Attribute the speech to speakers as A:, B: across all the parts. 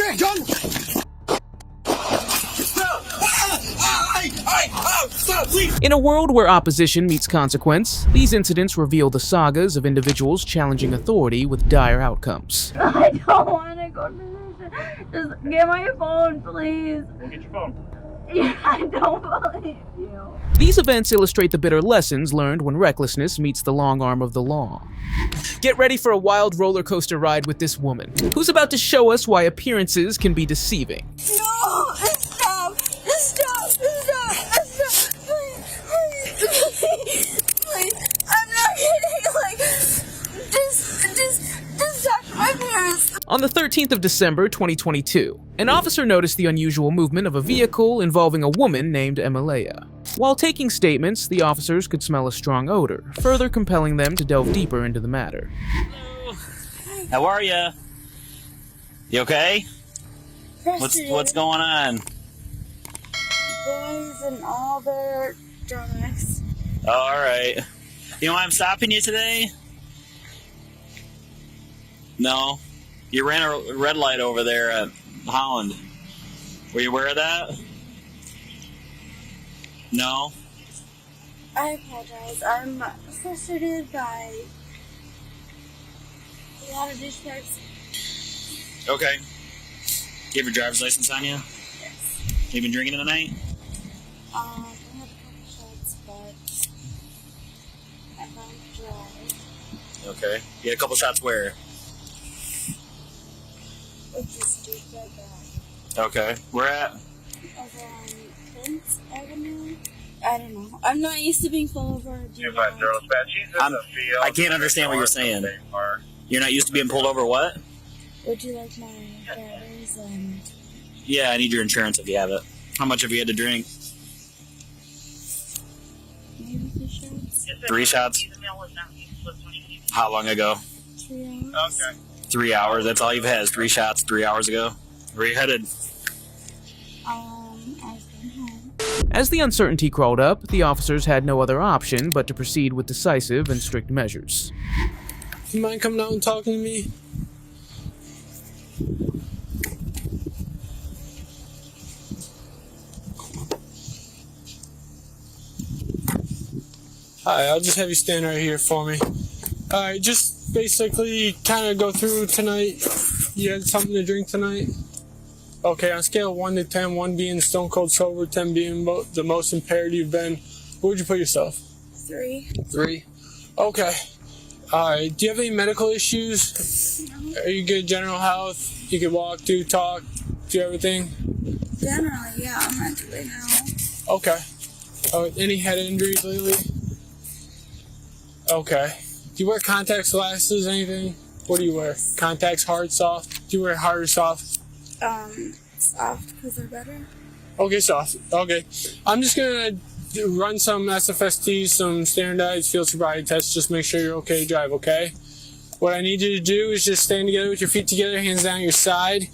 A: there, John! Stop, please!
B: In a world where opposition meets consequence, these incidents reveal the sagas of individuals challenging authority with dire outcomes.
C: I don't want to go to the Just get my phone, please.
D: We'll get your phone.
C: Yeah, I don't believe you.
B: These events illustrate the bitter lessons learned when recklessness meets the long arm of the law. Get ready for a wild roller coaster ride with this woman, who's about to show us why appearances can be deceiving.
C: No! Stop! Stop! Stop! Stop! Please! Please! I'm not kidding! Like, just touch my parents!
B: On the 13th of December 2022, an officer noticed the unusual movement of a vehicle involving a woman named Emalea. While taking statements, the officers could smell a strong odor, further compelling them to delve deeper into the matter.
D: How are you? You okay? What's going on?
C: Boys and all their drugs.
D: Oh, all right. You know why I'm stopping you today? No. You ran a red light over there at Holland. Were you aware of that? No?
C: I apologize. I'm frustrated by a lot of douchebags.
D: Okay. You have your driver's license on you?
C: Yes.
D: You been drinking tonight?
C: I had a couple shots, but I found dry.
D: Okay. You had a couple shots where?
C: With this douchebag guy.
D: Okay. Where at?
C: Over on Prince Avenue. I don't know. I'm not used to being pulled over.
D: I can't understand what you're saying. You're not used to being pulled over what?
C: Would you like my driver's and...
D: Yeah, I need your insurance if you have it. How much have you had to drink?
C: Maybe 3 shots?
D: 3 shots? How long ago?
C: 3 hours?
D: Okay. 3 hours? That's all you've had is 3 shots 3 hours ago? Where are you headed?
C: I was going home.
B: As the uncertainty crawled up, the officers had no other option but to proceed with decisive and strict measures.
A: You mind coming out and talking to me? Alright, I'll just have you stand right here for me. Alright, just basically kind of go through tonight. You had something to drink tonight? Okay, on a scale of 1 to 10, 1 being stone cold sober, 10 being the most impaired you've been, where would you put yourself?
C: 3.
A: 3? Okay. Alright, do you have any medical issues?
C: No.
A: Are you good general health? You can walk, do, talk, do everything?
C: Generally, yeah, I'm mentally now.
A: Okay. Any head injuries lately? Okay. Do you wear contacts, glasses, anything? What do you wear? Contacts, hard, soft? Do you wear hard or soft?
C: Soft, because they're better.
A: Okay, soft. Okay. I'm just gonna run some SFSTs, some standardized field sobriety tests, just make sure you're okay to drive, okay? What I need you to do is just stand together with your feet together, hands down your side,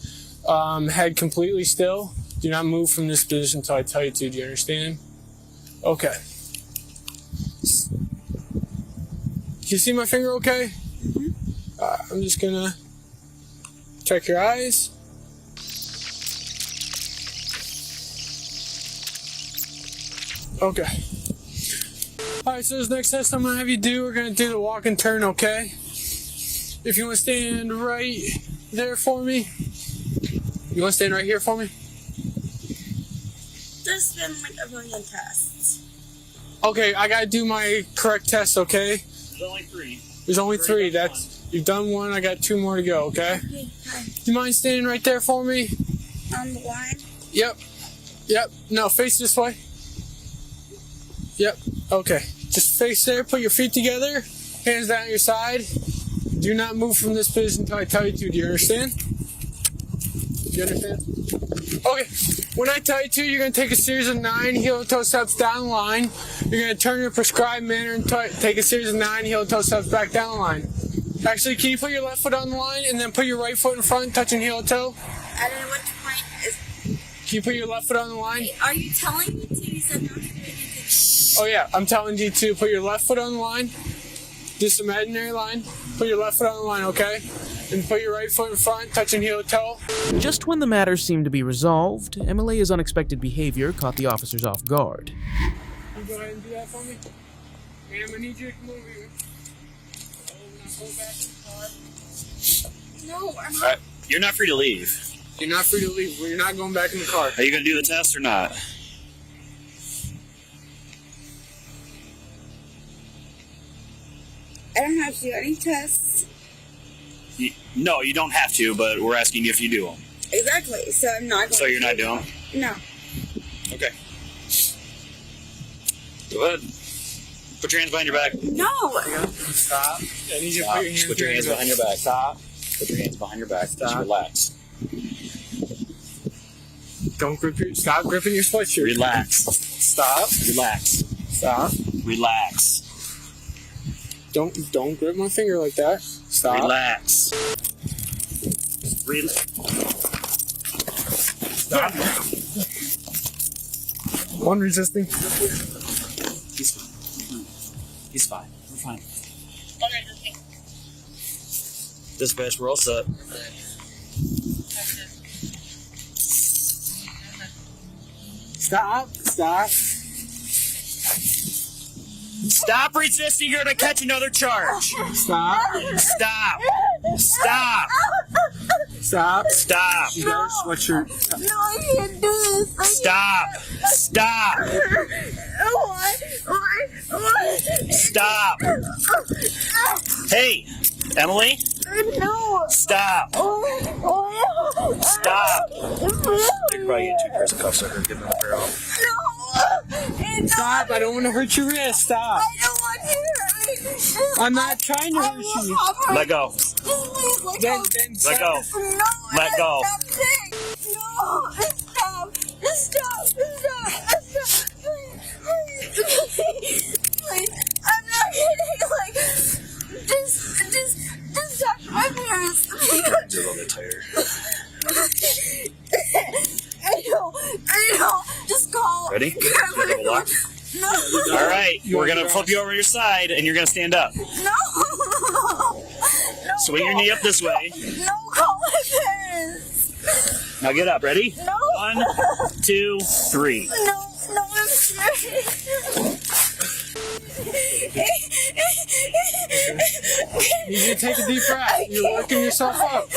A: head completely still. Do not move from this position until I tell you to. Do you understand? Okay. Can you see my finger okay?
C: Mm-hmm.
A: I'm just gonna check your eyes. Okay. Alright, so this next test I'm gonna have you do, we're gonna do the walk and turn, okay? If you wanna stand right there for me. You wanna stand right here for me?
C: There's been like a million tests.
A: Okay, I gotta do my correct test, okay?
D: There's only 3.
A: There's only 3. You've done 1, I got 2 more to go, okay?
C: Okay, hi.
A: Do you mind standing right there for me?
C: On the line?
A: Yep. No, face this way. Yep. Okay. Just face there, put your feet together, hands down at your side. Do not move from this position until I tell you to. Do you understand? Do you understand? Okay. When I tell you to, you're going to take a series of 9 heel-to-toe steps down the line. You're going to turn your prescribed manner and take a series of 9 heel-to-toe steps back down the line. Actually, can you put your left foot on the line and then put your right foot in front, touching heel-to-toe?
C: I don't know what the point is.
A: Can you put your left foot on the line?
C: Wait, are you telling me to? You said not to do anything.
A: Oh yeah, I'm telling you to put your left foot on the line. This imaginary line. Put your left foot on the line, okay? And put your right foot in front, touching heel to toe.
B: Just when the matter seemed to be resolved, Emalea's unexpected behavior caught the officers off guard.
A: You go ahead and do that for me. And I'm gonna need you to come over here. Go back in the car.
C: No, I'm not.
D: Alright, you're not free to leave.
A: You're not free to leave. You're not going back in the car.
D: Are you going to do the test or not?
C: I don't have to do any tests.
D: No, you don't have to, but we're asking you if you do them.
C: Exactly. So I'm not going
D: So you're
C: to.
D: not doing them?
C: No.
D: Okay. Go ahead. Put your hands behind your back.
C: No.
A: Stop. I need you to
D: Stop.
A: put your hands
D: Put your hands behind your back. Stop. Put your hands behind your back. Just
A: Stop.
D: relax.
A: Don't grip your. Stop gripping your sweatshirt.
D: Relax.
A: Stop.
D: Relax.
A: Stop.
D: Relax.
A: Don't grip my finger like that. Stop.
D: Relax.
A: Stop. One resisting.
D: He's fine. He's fine. We're fine. Dispatch, we're all set.
A: Stop. Stop.
D: Stop resisting. You're going to catch another charge.
A: Stop.
D: Stop. Stop.
A: Stop.
D: Stop.
A: You got your sweatshirt.
C: No, I can't do this.
D: Stop. Stop.
C: Why?
D: Stop. Hey, Emily.
C: No.
D: Stop. Stop. You could probably get 2 pairs of cuffs over and give them a pair off.
C: No.
A: Stop. I don't want to hurt your wrist. Stop.
C: I don't want you to hurt me.
A: I'm not trying to hurt you.
D: Let go.
C: Just please let
A: Then
C: go.
D: Let go.
C: No.
D: Let go.
C: No. Stop. Stop. Please. I'm not kidding. Like, just touch my parents.
D: You're a little bit tired.
C: I know. Just call.
D: Ready? You have a lock?
C: No.
D: All right. We're going to flip you over to your side, and you're going to stand up.
C: No.
D: Swing your knee up this way.
C: No, call my parents.
D: Now get up. Ready?
C: No.
D: 1, 2, 3.
C: No, I'm serious.
A: You need to take a deep breath. You're working yourself up.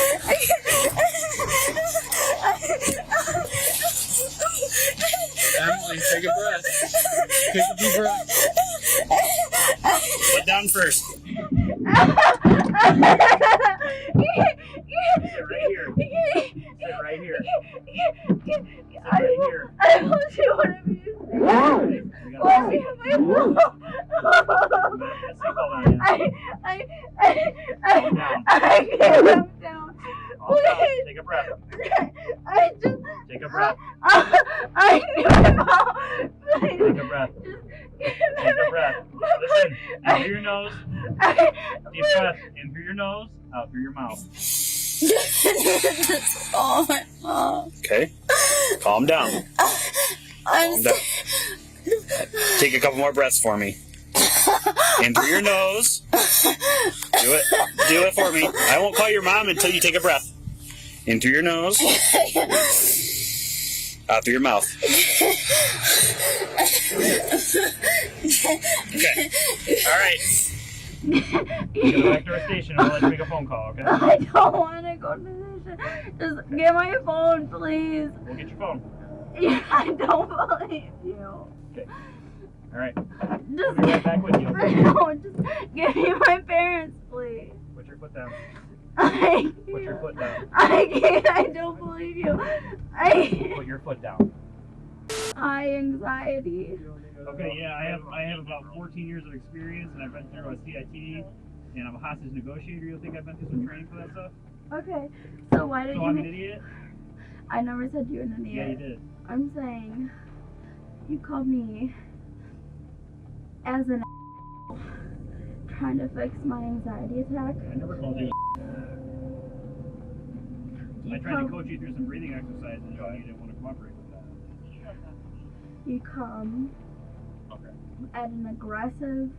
A: Emily, take a breath. Take a deep breath.
D: Put down first. Sit right here. Sit right here. Sit right here.
C: I don't see what I'm using. I can't down. Please.
D: Take a breath.
C: I just.
D: Take a breath.
C: I know. Please.
D: Take a breath. Take a breath. Listen. In through your nose. Deep breath. In through your nose. Out through your mouth.
C: Oh my God.
D: Okay. Calm down.
C: I'm
D: Calm down. Take a couple more breaths for me. In through your nose. Do it. Do it for me. I won't call your mom until you take a breath. In through your nose. Out through your mouth. Okay. All right. We're gonna go back to our station and I'll let you make a phone call, okay?
C: I don't want to go to the station. Just get my phone, please.
D: We'll get your phone.
C: Yeah, I don't believe you.
D: Okay. All right.
C: Just
D: We'll be right back with you.
C: No, just give me my parents, please.
D: Put your foot down.
C: I
D: Put your foot down.
C: can't. I don't believe you.
D: Put your foot down.
C: Anxiety.
D: Okay, yeah, I have about 14 years of experience, and I've been through a CIT, and I'm a hostage negotiator. You'll think I've been through some training for that stuff?
C: Okay, so why did
D: So
C: you
D: I'm
C: make...
D: an idiot?
C: I never said you were an idiot.
D: Yeah, you did.
C: I'm saying you called me as an trying to fix my anxiety attack.
D: I never called you. I tried to coach you through some breathing exercises, and you didn't want to cooperate with that.
C: You come
D: Okay.
C: at an aggressive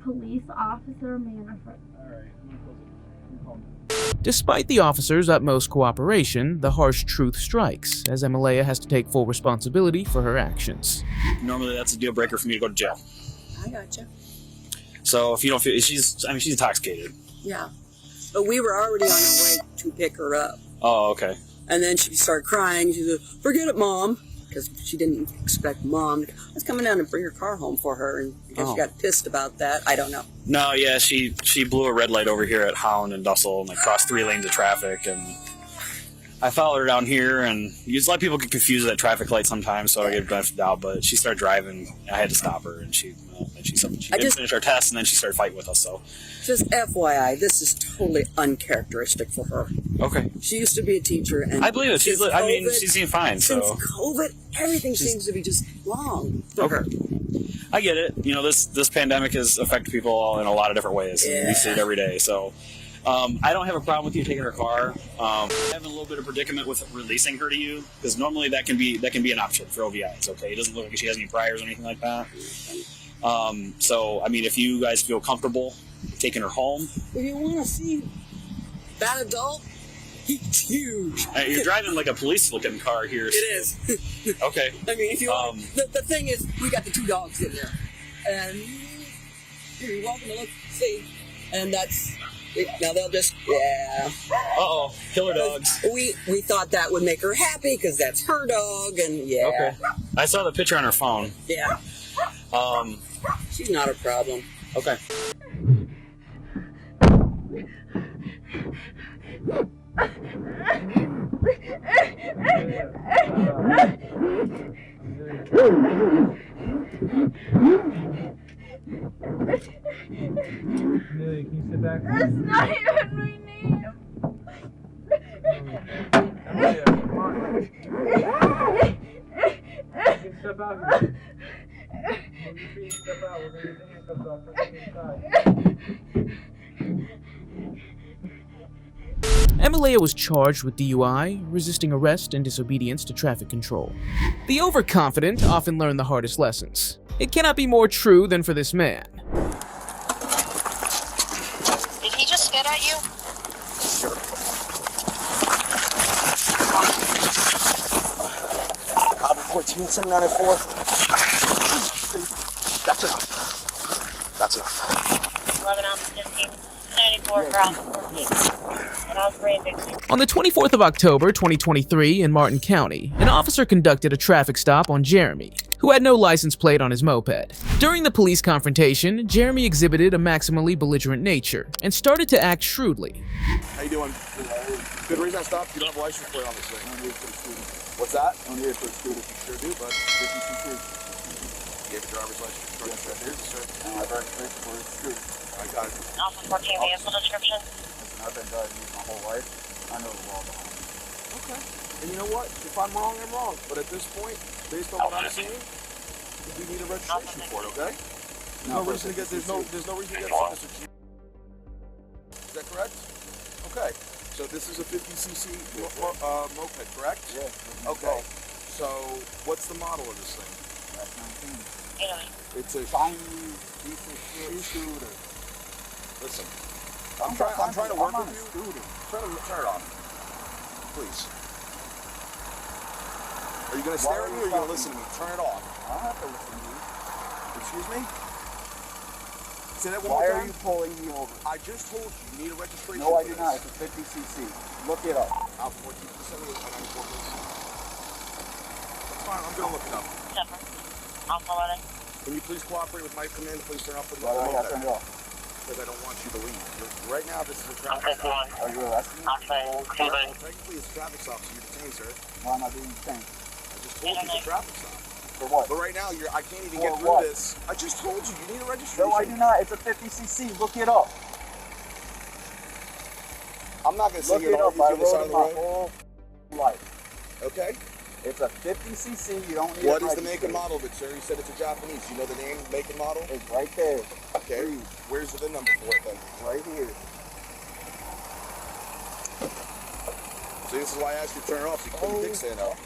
C: police officer manner.
D: All right. I'm gonna close it. I'm calling you.
B: Despite the officer's utmost cooperation, the harsh truth strikes, as Emalea has to take full responsibility for her actions.
D: Normally, that's a deal breaker for me to go to jail.
E: I gotcha.
D: So if you don't feel, she's intoxicated.
E: Yeah. But we were already on our way to pick her up.
D: Oh, okay.
E: And then she started crying. She said, "Forget it, Mom." Because she didn't expect Mom. I was coming down to bring her car home for her, and I guess she got pissed about that. I don't know.
D: No, yeah, she blew a red light over here at Holland and Dussel and like crossed 3 lanes of traffic, and I followed her down here, and a lot of people get confused with that traffic light sometimes, so I gave her benefit of the doubt, but she started driving, I had to stop her, and she didn't finish our test, and then she started fighting with us, so.
E: Just FYI, this is totally uncharacteristic for her.
D: Okay.
E: She used to be a teacher, and
D: I believe it. She seemed fine, so.
E: Since COVID, everything seems to be just wrong for her.
D: I get it. You know, this pandemic has affected people in a lot of different ways, and we see it every day, so. I don't have a problem with you taking her car. I'm having a little bit of predicament with releasing her to you, because normally that can be an option for OVIs, okay? It doesn't look like she has any priors or anything like that. So, I mean, if you guys feel comfortable taking her home.
E: If you want to see that adult, he's huge.
D: You're driving like a police-looking car here.
E: It is.
D: Okay.
E: I mean, if you want, the thing is, we got the 2 dogs in there. And you're welcome to look, see. And that's... Now they'll just, yeah.
D: Uh-oh, killer dogs.
E: We thought that would make her happy because that's her dog, and yeah.
D: Okay. I saw the picture on her phone.
E: Yeah. She's not a problem.
D: Okay.
A: Can you sit back?
C: That's not even my name.
A: Amelia, come on. You can step out here. Move your feet, step out. We're going to get the handcuffs off from the inside.
B: Emalea was charged with DUI, resisting arrest, and disobedience to traffic control. The overconfident often learn the hardest lessons. It cannot be more true than for this man.
F: Did he just spit at you?
G: Sure. Copy 14, 794. That's enough. That's enough.
F: 11 ounces, 15, 94 cross. And I was branding.
B: On the 24th of October, 2023, in Martin County, an officer conducted a traffic stop on Jeremy, who had no license plate on his moped. During the police confrontation, Jeremy exhibited a maximally belligerent nature and started to act shrewdly.
G: How you doing? Good reason I stopped. You don't have a license plate on this thing. I'm here for the student. What's that? I'm here for the student. You sure do, bud. 50cc. You gave a driver's license. Yes, I did, sir. And I brought it for the student. I got it.
F: Alpha 14 vehicle description.
G: Listen, I've been driving these my whole life. I know the law behind me. Okay. And you know what? If I'm wrong, I'm wrong. But at this point, based on what I'm seeing, we need a registration for it, okay? There's no reason to get this. There's no reason to get this. Is that correct? Okay. So this is a 50cc moped, correct? Yeah. Okay. So what's the model of this thing? That's 19. It's a shiny piece of shooter. Listen, I'm trying to work with you. Turn it off, please. Are you going to stare at me or are you going to listen to me? Turn it off. I don't have to listen to you. Excuse me? Say that one more time. Why are you pulling me over? I just told you, you need a registration. No, I do not. It's a 50cc. Look it up. Alpha 14%. That's fine. I'm going to look it up.
F: Alpha 11.
G: Can you please cooperate with my command? Please turn off the moped. I turn it off. Because I don't want you to leave. Right now, this is a traffic stop. Are you arresting me? Well, technically, it's a traffic stop, so you're detained, sir. Why am I being detained? I just told you it's a traffic stop. For what? But right now, I can't even get through this. I just told you, you need a registration. No, I do not. It's a 50cc. Look it up. I'm not going to sit here and argue on the side of the road. Whole life. Okay? It's a 50cc. You don't need. What is the make and model of it, sir? You said it's a Japanese. You know the name, make and model? It's right there. Okay. Where's the VIN number for it then? Right here. See, this is why I asked you to turn it off so you couldn't dick stand out.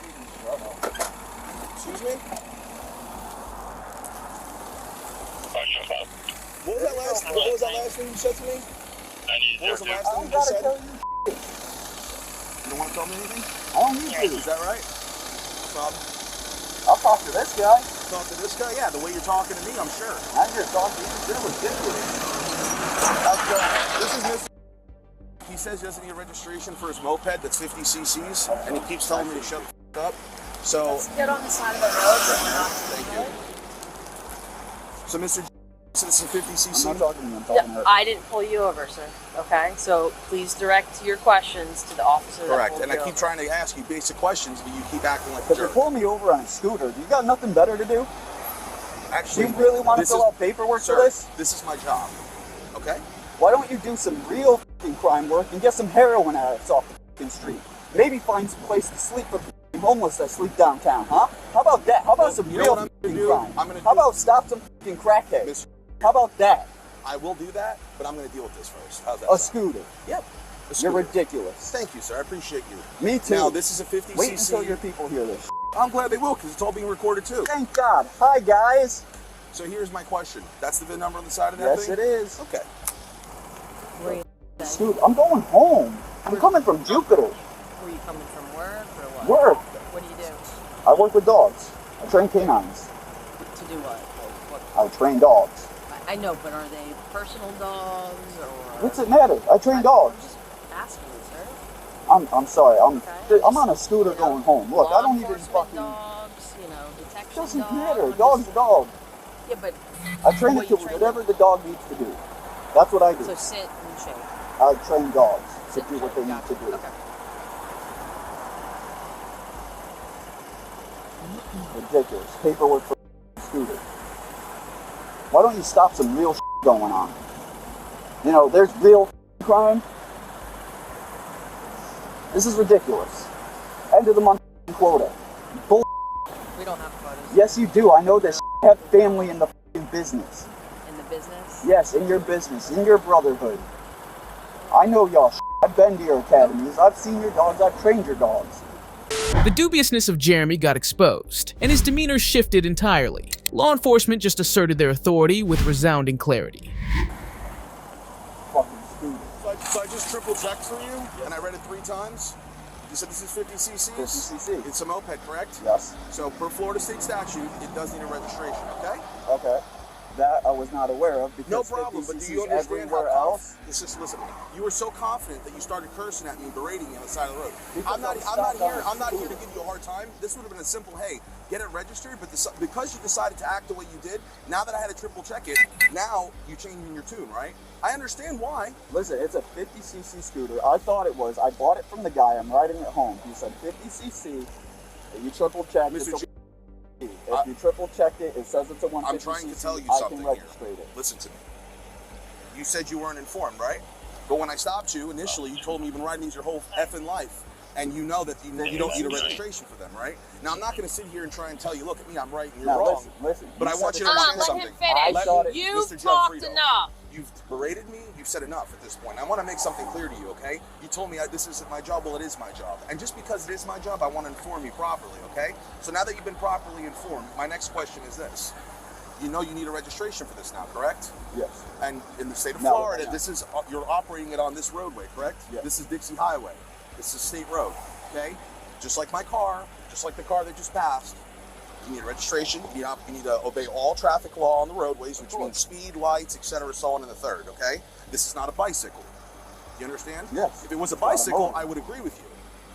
G: Excuse me? What was that last thing you said to me? What was the last thing you just said? You don't want to tell me anything?
H: I don't need to.
G: Is that right? No problem.
H: I'll talk to this guy.
G: Talk to this guy? Yeah, the way you're talking to me, I'm sure.
H: I'm here talking to you. You're ridiculous.
G: This is Mr. He says he doesn't need a registration for his moped that's 50 cc's, and he keeps telling me to shut the f up. So,
F: Let's get on the side of the road.
G: thank you. So, Mr. This is a 50 cc.
H: I'm not talking to you. I'm talking to her.
F: I didn't pull you over, sir. Okay, so please direct your questions to the officer.
G: Correct.
F: That
G: And I keep trying to ask you basic questions, but you keep acting like a
H: But you're
G: jerk.
H: pulling me over on a scooter. You got nothing better to do?
G: Actually,
H: Do you really want to
G: this
H: fill
G: is-
H: out paperwork
G: sir,
H: for this?
G: This is my job. Okay?
H: Why don't you do some real f***ing crime work and get some heroin addicts off the f***ing street? Maybe find some place to sleep for f***ing homeless that sleep downtown, huh? How about that? How about some
G: You know
H: real
G: what I'm
H: f***ing
G: gonna do?
H: crime?
G: I'm gonna
H: How
G: do-
H: about stop some f***ing crackheads?
G: Miss-
H: How about that?
G: I will do that, but I'm going to deal with this first. How's that?
H: A
G: sound?
H: scooter.
G: Yep. A
H: You're
G: scooter.
H: ridiculous.
G: Thank you, sir. I appreciate you.
H: Me too.
G: Now, this is a 50
H: Wait
G: cc.
H: until your people hear this.
G: I'm glad they will, because it's all being recorded too.
H: Thank God. Hi, guys.
G: So here's my question. That's the VIN number on the side of that
H: Yes,
G: thing?
H: it is.
G: Okay.
H: Scooter. I'm going home. I'm coming from Jupiter.
F: Were you coming from work or what?
H: Work.
F: What do you do?
H: I work with dogs. I train canines.
F: To do what?
H: I train dogs.
F: I know, but are they personal dogs or?
H: What's it matter? I train dogs.
F: I'm just asking, sir.
H: I'm sorry.
F: Okay.
H: I'm on a scooter
F: You know,
H: going home. Look, I
F: law
H: don't even
F: enforcement
H: fucking.
F: dogs, you know, detection
H: Doesn't
F: dogs.
H: matter.
F: I'm
H: Dog's
F: just-
H: a dog.
F: Yeah, but
H: I train
F: What
H: it to
F: you train
H: whatever the dog needs to do. That's what I do.
F: so sit and shake.
H: I train dogs to
F: Sit
H: do
F: and
H: what they
F: shake.
H: need to
F: Gotcha.
H: do.
F: Okay.
H: Ridiculous. Paperwork for scooter. Why don't you stop some real going on? You know, there's real crime. This is ridiculous. End of the month quota. Bull.
F: We don't have quotas
H: Yes, you do. I know this. Have family in the business.
F: in the business.
H: Yes, in your business, in your brotherhood. I know y'all. I've been to your academies. I've seen your dogs. I've trained your dogs.
B: The dubiousness of Jeremy got exposed, and his demeanor shifted entirely. Law enforcement just asserted their authority with resounding clarity.
H: Fucking scooter.
G: So I just triple checked for you, and I read it 3 times. You said this is 50 cc's?
H: 50 cc.
G: It's a moped, correct?
H: Yes.
G: So per Florida state statute, it does need a registration, okay?
H: Okay. That I was not aware of because
G: No problem,
H: 50
G: but do
H: cc's
G: you understand how
H: everywhere else?
G: It's just listen. You were so confident that you started cursing at me and berating me on the side of the road.
H: Because
G: I'm not
H: I stopped on
G: I'm not here
H: scooter.
G: to give you a hard time. This would have been a simple, hey, get it registered. But because you decided to act the way you did, now that I had to triple check it, now you're changing your tune, right? I understand why.
H: Listen, it's a 50 cc scooter. I thought it was. I bought it from the guy. I'm riding it home. He said 50 cc. You triple checked.
G: Mr.
H: It's
G: J-
H: a if you triple checked it, it says it's a 150
G: I'm trying to
H: cc.
G: tell you
H: I
G: something
H: can
G: here.
H: register it.
G: Listen to me. You said you weren't informed, right? But when I stopped you initially, you told me you've been riding these your whole effing life. And you know that you don't need a registration for them, right? Now, I'm not going to sit here and try and tell you, look at me, I'm right and you're
H: Now
G: wrong.
H: listen.
G: But I want
H: said
G: you to
H: it-
G: understand
F: Let
G: something.
F: him finish.
H: I thought it-
F: You've
G: Mr.
F: talked
G: Gelfrido,
F: enough.
G: You've berated me. You've said enough at this point. I want to make something clear to you, okay? You told me this isn't my job. Well, it is my job. And just because it is my job, I want to inform you properly, okay? So now that you've been properly informed, my next question is this. You know you need a registration for this now, correct?
H: Yes.
G: And in the state of
H: No,
G: Florida,
H: no.
G: this is you're operating it on this roadway, correct?
H: Yes.
G: This is Dixie Highway. This is state road, okay? Just like my car, just like the car that just passed, you need a registration. You need to obey all traffic law on the roadways, which means speed, lights, etc., so on and the third, okay? This is not a bicycle. You understand?
H: Yes.
G: If it was a
H: It's not a
G: bicycle,
H: moped.
G: I would agree with you.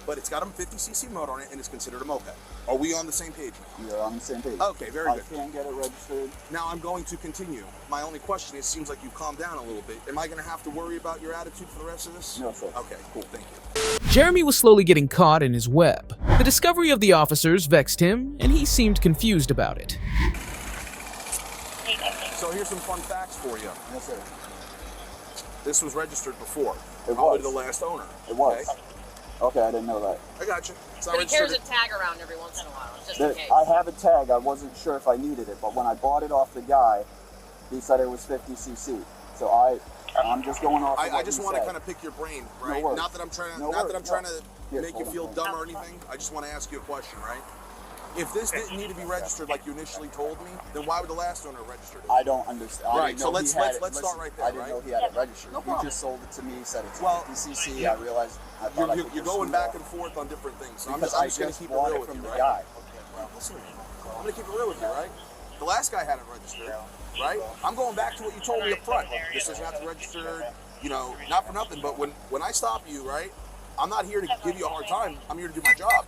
G: But it's got a 50 cc motor on it and it's considered a moped. Are we on the same page?
H: You're on the same page.
G: Okay, very
H: I
G: good.
H: can get it registered.
G: Now I'm going to continue. My only question is, seems like you've calmed down a little bit. Am I going to have to worry about your attitude for the rest of this?
H: No, sir.
G: Okay, cool, thank you.
B: Jeremy was slowly getting caught in his web. The discovery of the officers vexed him, and he seemed confused about it.
G: So here's some fun facts for you.
H: Yes, sir.
G: This was registered before.
H: It
G: Probably
H: was.
G: the last owner.
H: It was.
G: Okay?
H: Okay, I didn't know that.
G: I got you. It's not
F: But he carries
G: registered.
F: a tag around every once in a while, just in case.
H: I have a tag. I wasn't sure if I needed it, but when I bought it off the guy, he said it was 50 cc. So I'm just going off.
G: I just want to kind of pick your brain, right?
H: worries.
G: Not that I'm trying to,
H: No
G: not that
H: worries.
G: I'm trying to
H: Here,
G: make you
H: hold
G: feel
H: on.
G: dumb or anything. I just want to ask you a question, right? If this didn't need to be registered like you initially told me, then why would the last owner register it?
H: I don't understand.
G: Right, so let's start right there,
H: I didn't know he had it registered.
G: No
H: He
G: problem.
H: just sold it to me, said it's
G: Well,
H: 50cc. I realized I thought I could
G: You're
H: just
G: going
H: scoot
G: back
H: off
G: and forth on different things. So I'm
H: because
G: just
H: I
G: going to keep it
H: bought
G: real
H: it
G: with
H: from
G: you,
H: the
G: right?
H: guy.
G: Well, listen to me. I'm going to keep it real with you, right? The last guy had it registered, right? I'm going back to what you told me up front. This doesn't have to register, you know, not for nothing, but when I stop you, right, I'm not here to give you a hard time. I'm here to do my job.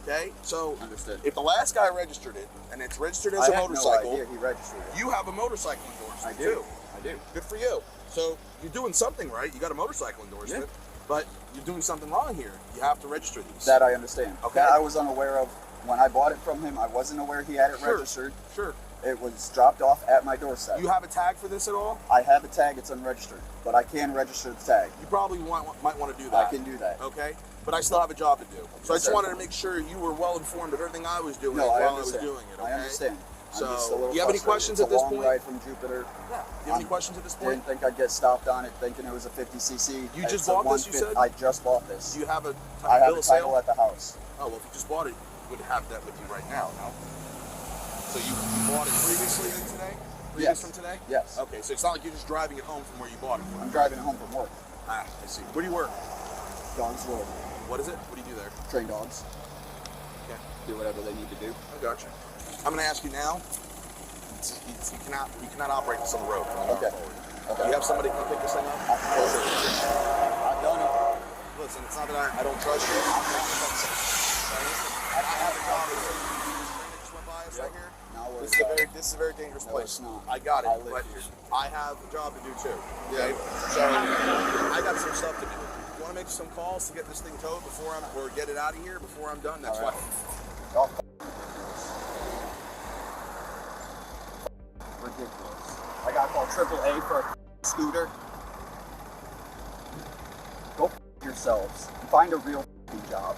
G: Okay? So,
H: Understood.
G: if the last guy registered it, and it's registered as
H: I
G: a
H: had
G: motorcycle,
H: no idea he registered it.
G: you have a motorcycle
H: I
G: endorsement,
H: do.
G: too.
H: I do.
G: Good for you. So, you're doing something right. You got a motorcycle endorsement, but you're doing something wrong here. You have to register these.
H: That I understand.
G: Okay.
H: That I was unaware of. When I bought it from him, I wasn't aware he had it registered.
G: Sure.
H: It was dropped off at my doorstep.
G: You have a tag for this at all?
H: I have a tag, it's unregistered, but I can register the tag.
G: You probably might want to do that.
H: I can do that.
G: Okay? But I still have a job to do. So I
H: Yes,
G: just
H: sir.
G: wanted to make sure you were well informed of everything I was doing
H: No, I
G: while I was
H: understand.
G: doing it. Okay?
H: I understand.
G: So,
H: I'm just a little
G: do you have any
H: frustrated.
G: questions
H: It's
G: at this
H: a long
G: point?
H: ride from Jupiter.
G: Yeah. Do you have any questions at this point?
H: Didn't think I'd get stopped on it, thinking it was a 50cc.
G: You just
H: It's a
G: bought this, you
H: 150
G: said?
H: I just bought this.
G: Do you have a
H: I have
G: bill
H: a
G: of sale?
H: title at the house.
G: Oh, well, if you just bought it, you would have that with you right now, no? So you bought it previously than today? Previous
H: Yes.
G: from today?
H: Yes.
G: Okay, so it's not like you're just driving it home from where you bought it from.
H: I'm driving home from work.
G: Ah, I see. Where do you work?
H: Dogs Road.
G: What is it? What do you do there?
H: Train dogs.
G: Okay.
H: Do whatever they need to do.
G: I got you. I'm going to ask you now. You cannot operate this on the road.
H: Okay.
G: Do you have somebody come pick this thing up?
H: I've done it.
G: Listen, it's not that I don't trust you. I have a job. Just went by us right here.
H: Now we're
G: This is a very dangerous
H: No,
G: place.
H: it's not.
G: I got it,
H: I live
G: but
H: here.
G: I have a job to do too. Okay? So I got some stuff to do. You want to make some calls to get this thing towed or get it out of here before I'm done? That's
H: All right.
G: fine.
H: Y'all ridiculous. I got to call AAA for a scooter. Go yourselves. Find a real job.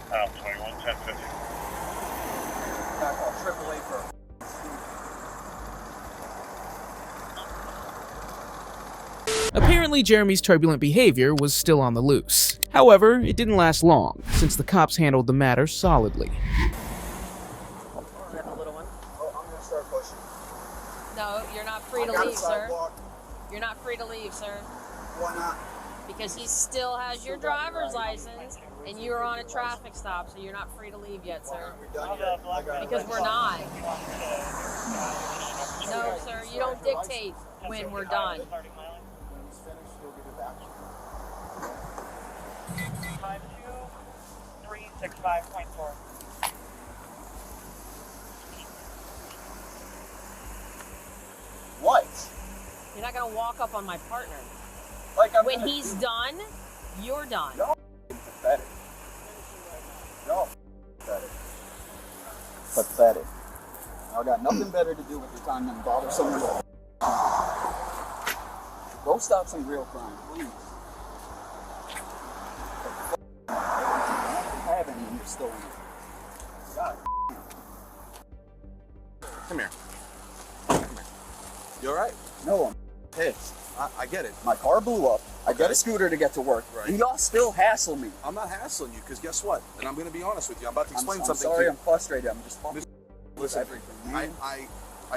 F: 21, 10, 50.
H: I got to call AAA for a
B: Apparently, Jeremy's turbulent behavior was still on the loose. However, it didn't last long, since the cops handled the matter solidly.
H: Oh, I'm gonna start pushing.
I: No, you're not free to
H: I got a
I: leave, sir.
H: sidewalk.
I: You're not free to leave, sir.
H: Why not?
I: Because he still has your driver's license and you are on a traffic stop, so you're not free to leave yet, sir.
H: We're done yet. I got
I: Because we're not. No, sir, you don't dictate when we're done.
H: When he's finished, he'll give it back.
F: 52365.4.
H: What?
I: You're not gonna walk up on my partner.
H: Like I'm
I: When
H: gonna-
I: he's done, you're done.
H: Y'all pathetic. Y'all pathetic. Pathetic. I got nothing better to do with your time than bother someone else. Go stop some real crime, please. I don't have any and you're still in it. God.
G: Come here. Come here. You all right?
H: No, I'm pissed.
G: I get it.
H: My car blew up. I got
G: Okay.
H: a scooter to get to work.
G: Right.
H: And y'all still hassle me.
G: I'm not hassling you because guess what? And I'm going to be honest with you. I'm about to
H: I'm
G: explain
H: sorry,
G: something to you.
H: I'm frustrated. I'm just fucking
G: Listen,
H: everything, man.
G: I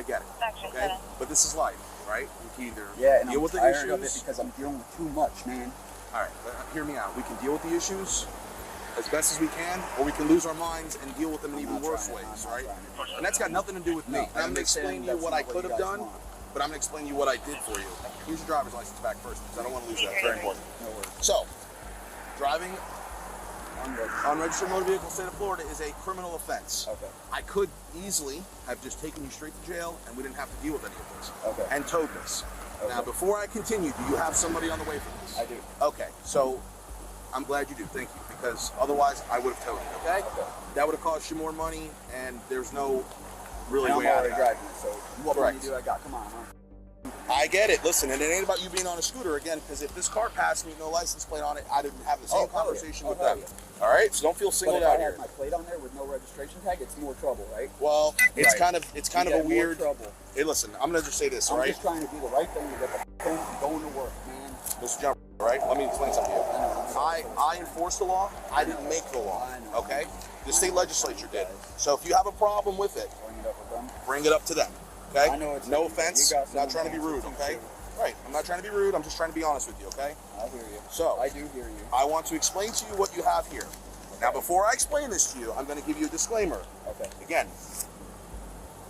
G: get it. Okay? But this is life, right? We can either
H: Yeah, and
G: deal
H: I'm
G: with the
H: tired
G: issues.
H: of it because I'm dealing with too much, man.
G: All right, but hear me out. We can deal with the issues as best as we can, or we can lose our minds and deal with them in
H: I'm
G: even
H: not
G: worse
H: trying-
G: ways,
H: I'm not
G: right?
H: trying to-
G: And that's got nothing to do with me.
H: No,
G: And I'm going to
H: understand
G: explain to you
H: that's
G: what I
H: not what
G: could
H: you
G: have
H: guys
G: done,
H: want.
G: but I'm going to explain to you what I did for you. Here's your driver's license back first, because I don't want to lose that. It's very important.
H: No worries.
G: So, driving
H: Unregistered.
G: unregistered motor vehicle in the state of Florida is a criminal offense.
H: Okay.
G: I could easily have just taken you straight to jail and we didn't have to deal with any of this.
H: Okay.
G: And towed this.
H: Okay.
G: Now, before I continue, do you have somebody on the way for this?
H: I do.
G: Okay, so I'm glad you do. Thank you. Because otherwise, I would have towed it, okay?
H: Okay.
G: That would have cost you more money, and there's no really
H: And I'm
G: way out
H: already
G: of that.
H: driving it, so what more
G: Correct.
H: you do, I got. Come on, huh?
G: I get it. Listen, and it ain't about you being on a scooter again, because if this car passed me, no license plate on it, I'd have the same
H: Oh, hell yeah.
G: conversation with
H: Oh, hell
G: them. All right? So don't feel
H: But
G: singled
H: if I
G: out
H: have
G: here.
H: my plate on there with no registration tag, it's more trouble, right?
G: Well, it's
H: Right.
G: kind of
H: You
G: a
H: get more
G: weird.
H: trouble.
G: Hey, listen, I'm gonna just say this, all
H: I'm just
G: right?
H: trying to do the right thing to get the phone going to work, man.
G: Mr. Jump, all right? Let me explain something to you.
H: I know, I'm
G: I enforce the law. I didn't make the law. Okay? The state legislature did. So if you have a problem with it, bring it up to them. Okay?
H: I know it's
G: no
H: you
G: offense.
H: got
G: I'm not
H: some
G: trying to be rude.
H: answers
G: Okay?
H: too.
G: Right. I'm not trying to be rude. I'm just trying to be honest with you. Okay?
H: I hear you.
G: So
H: I do hear you.
G: I want to explain to you what you have here. Now, before I explain this to you, I'm going to give you a disclaimer.
H: Okay.
G: Again,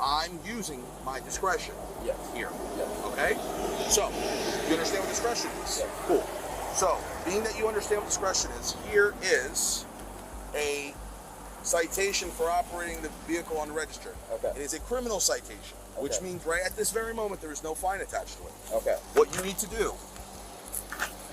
G: I'm using my discretion
H: Yes.
G: here.
H: Yes.
G: Okay? So, you understand what discretion is?
H: Yes.
G: Cool. So, being that you understand what discretion is, here is a citation for operating the vehicle unregistered.
H: Okay.
G: It is a criminal citation, which
H: Okay.
G: means right at this very moment there is no fine attached to it.
H: Okay.
G: What you need to do,